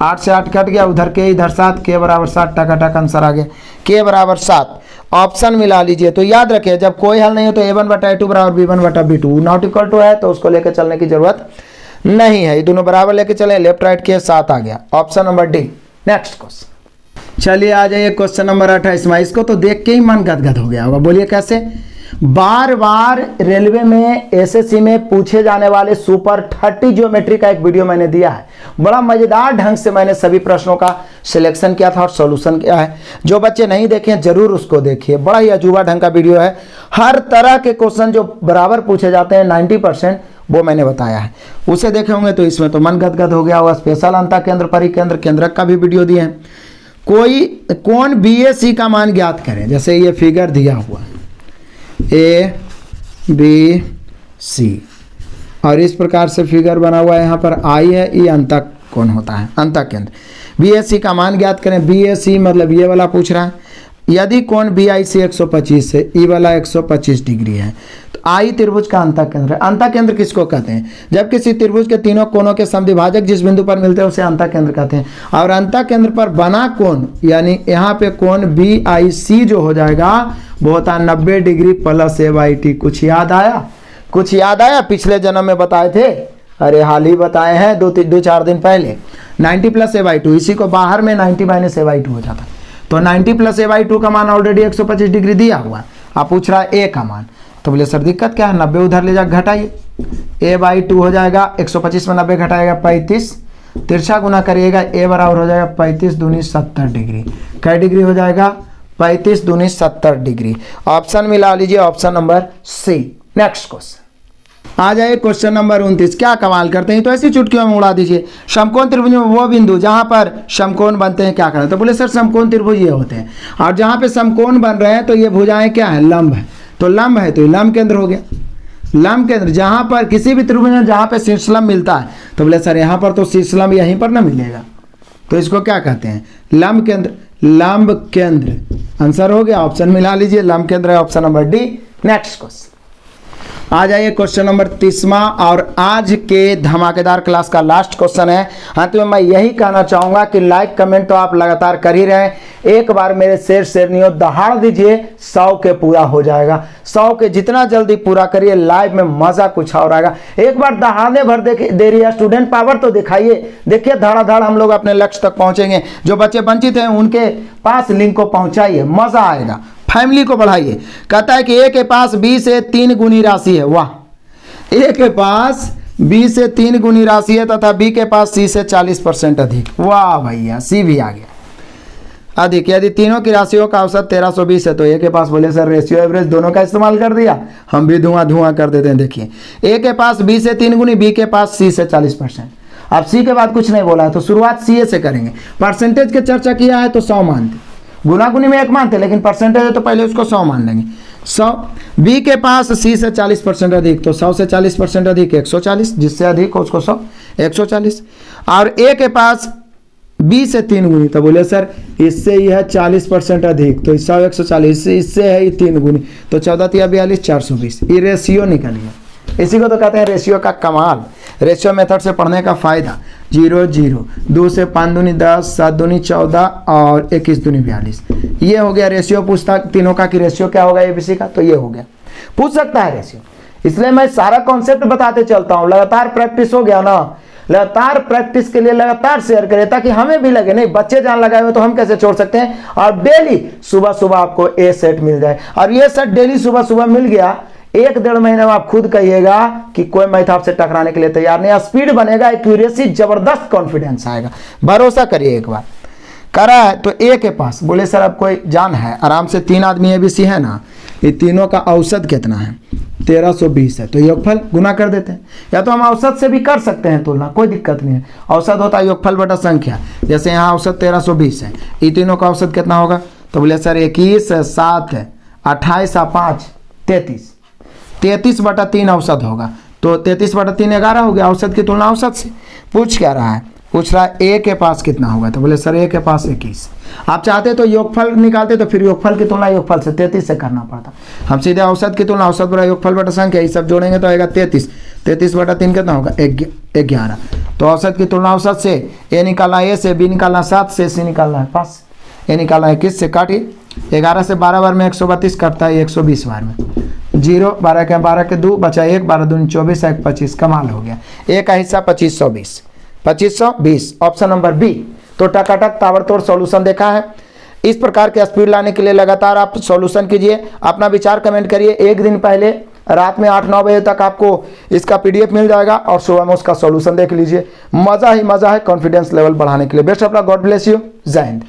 8 से 8 कट गया, उधर के इधर 7, k बराबर 7, टका आंसर आ गया, k बराबर 7। ऑप्शन मिला लीजिए। तो याद रखिए जब कोई हल नहीं हो तो a1/a2 बराबर b1/b2 नॉट इक्वल टू है तो उसको लेकर चलने की जरूरत नहीं है, ये दोनों बराबर लेके चले, लेफ्ट राइट के 7 आ गया, option number D. Next question, चलिए आ जाइए क्वेश्चन नंबर 28 में। इसको तो देख के ही मन गदगद हो गया होगा, बोलिए कैसे। बार बार रेलवे में एसएससी में पूछे जाने वाले सुपर 30 ज्योमेट्री का एक वीडियो मैंने दिया है। बड़ा मजेदार ढंग से मैंने सभी प्रश्नों का सिलेक्शन किया था और सॉल्यूशन किया है। जो बच्चे नहीं देखे हैं जरूर उसको देखिए, बड़ा ही अजूबा ढंग का वीडियो है। हर तरह के क्वेश्चन जो बराबर पूछे जाते हैं 90% वो मैंने बताया है। उसे देखे होंगे तो इसमें तो मन गदगद हो गया होगा। स्पेशल अंतः केंद्र परिकेंद्र केंद्रक का भी वीडियो दिए हैं। कौन BAC का मान ज्ञात करें, जैसे ये फिगर दिया हुआ है ABC और इस प्रकार से फिगर बना हुआ है, यहाँ पर I है, ये अंतः कोण होता है, अंतः केंद्र। BAC का मान ज्ञात करें। BAC मतलब ये वाला पूछ रहा है, यदि कोण BIC 125 से ई वाला 125 डिग्री है तो I त्रिभुज का अंतः केंद्र है। अंतः केंद्र किसको कहते हैं, जब किसी त्रिभुज के तीनों कोणों के समद्विभाजक जिस बिंदु पर मिलते हैं उसे अंतः केंद्र कहते हैं। और अंतः केंद्र पर बना कोण यानी यहाँ पे कोण BIC जो हो जाएगा वो होता है 90 डिग्री + AYT। कुछ याद आया, पिछले जन्म में बताए थे, अरे हाल ही बताए हैं 2-4 दिन पहले। 90 + AY2, इसी को बाहर में 90 - AY2 हो जाता है। तो 90 + AY2 का मान ऑलरेडी 125 डिग्री दिया हुआ, आप पूछ रहा है A का मान, तो बोले सर दिक्कत क्या है, 90 उधर ले जा घटाइए, a बाई 2 हो जाएगा, 125 में 90 घटाएगा 35, तिरछा गुना करिएगा a बराबर हो जाएगा 35 दूनी 70 डिग्री। कै डिग्री हो जाएगा? 35 दूनी 70 डिग्री। ऑप्शन मिला लीजिए, option number C. Next question आ जाए क्वेश्चन नंबर 29। क्या कमाल करते हैं, तो ऐसी चुटकियों में उड़ा दीजिए। समकोण त्रिभुज में वो बिंदु जहां पर समकोण बनते हैं क्या करें? तो बोले सर समकोण त्रिभुज ये होते हैं, और जहां पे समकोण बन रहे हैं तो ये भुजाएं क्या है? लंब है। तो लंब है तो ये लंब केंद्र हो गया। लंब केंद्र जहां पर किसी भी त्रिभुज में जहां पे शीर्षलंब मिलता है, तो बोले सर यहाँ पर तो शीर्षलंब यहीं पर ना मिलेगा, तो इसको क्या कहते हैं? लंब केंद्र। लंब केंद्र आंसर हो गया। ऑप्शन मिला लीजिए, लंब केंद्र है option number D. Next question आ जाइए क्वेश्चन नंबर 30वां और आज के धमाकेदार क्लास का लास्ट क्वेश्चन है। अंत में मैं यही कहना चाहूंगा कि लाइक कमेंट तो आप लगातार कर ही रहे हैं, एक बार मेरे शेरनियों दहाड़ दीजिए, 100 के पूरा हो जाएगा। 100 के जितना जल्दी पूरा करिए, लाइव में मजा कुछ और आएगा। एक बार दहाड़ने भर दे रही है, स्टूडेंट पावर तो दिखाइए। देखिए धड़ाधड़ हम लोग अपने लक्ष्य तक पहुंचेंगे। जो बच्चे वंचित हैं उनके पास लिंक को पहुंचाइए, मजा आएगा। फैमिली को बढ़ाइए। कहता है कि ए के पास b से 3 गुनी राशि है। वाह, ए के पास b से 3 गुनी राशि है तथा b के पास c से 40% अधिक। वाह भैया, c भी आ गया अधिक। यदि तीनों की राशियों का औसत 1320 है तो ए के पास, बोले सर रेशियो एवरेज दोनों का इस्तेमाल कर दिया, हम भी धुआं कर देते हैं। देखिए ए के पास b से 3 गुनी, b के पास c से 40%। अब c के बाद कुछ नहीं बोला है तो शुरुआत सी से करेंगे। परसेंटेज की चर्चा किया है तो 100 मानते, गुना गुनी में 1 मानते, लेकिन परसेंटेज है तो पहले उसको 100 मान लेंगे। 100 b के पास c से 40% अधिक, तो 100 से 40% अधिक 140, जिससे अधिक हो उसको 100 140। और a के पास b से 3 गुनी, तो बोले सर इससे ही है 40% अधिक, तो 100 140, इससे है 3 गुनी, तो 14 × 42 420। ये रेशियो निकल गया। इसी को तो कहते हैं रेशियो का कमाल। रेशियो मेथड से पढ़ने का फायदा। 0 0, 2 से 5 दूनी 10, 7 दूनी 14 और 21 दूनी 42। ये हो गया रेशियो। पूछता तीनों का कि रेशियो क्या होगा एबीसी का, तो ये हो गया। पूछ सकता है रेशियो, इसलिए मैं सारा कॉन्सेप्ट बताते चलता हूँ। लगातार प्रैक्टिस हो गया ना, लगातार प्रैक्टिस के लिए लगातार शेयर करें ताकि हमें भी लगे, नहीं बच्चे जान लगाए हुए तो हम कैसे छोड़ सकते हैं। और डेली सुबह सुबह आपको ए सेट मिल जाए, और ये सेट डेली सुबह सुबह मिल गया, 1-1.5 महीने में आप खुद कहिएगा कि कोई मैथ आपसे टकराने के लिए तैयार नहीं। स्पीड बनेगा, एक्यूरेसी जबरदस्त, कॉन्फिडेंस आएगा। भरोसा करिए, एक बार करा है तो ए के पास, बोले सर अब कोई जान है आराम से 3 आदमी एबीसी है ना, ये तीनों का औसत कितना है? 1320 है, तो योगफल गुना कर देते हैं, या तो हम औसत से भी कर सकते हैं तुलना, कोई दिक्कत नहीं है। औसत होता है योगफल बटा संख्या, जैसे यहाँ औसत 1320 है, ये तीनों का औसत कितना होगा? तो बोले सर 21 है, 7 है, 28 है, 5 33, 33 बटा 3 औसत होगा, तो 33 बटा 3 11 हो गया। औसत की तुलना औसत से। पूछ क्या रहा है? पूछ रहा है ए के पास कितना होगा, तो बोले सर ए के पास 21। आप चाहते तो योगफल निकालते, तो फिर योगफल की तुलना योगफल से 33 से करना पड़ता। हम सीधे औसत की तुलना औसत बटा योगफल बटा संख्या, ये सब जोड़ेंगे तो आएगा 33। 33 बटा 3 कितना होगा? 11। तो औसत की तुलना औसत से, ए निकालना ए से, बी निकालना 7 से, सी निकालना है 5, ए निकालना 21 से, काटिए 11 से 12 बार में 132 कटता है, 120 बार में 0, 12 के 12 के 2 बचा 1, 12 दूनी 24, 1 25। कमाल हो गया। ए का हिस्सा 2520, 2520 ऑप्शन नंबर बी। तो टकाटक ताबड़तोड़ सॉल्यूशन देखा है। इस प्रकार के स्पीड लाने के लिए लगातार आप सॉल्यूशन कीजिए, अपना विचार कमेंट करिए। एक दिन पहले रात में 8-9 बजे तक आपको इसका पीडीएफ मिल जाएगा और सुबह में उसका सॉल्यूशन देख लीजिए। मज़ा ही मज़ा है कॉन्फिडेंस लेवल बढ़ाने के लिए। Best of luck, God bless you, जय हिंद।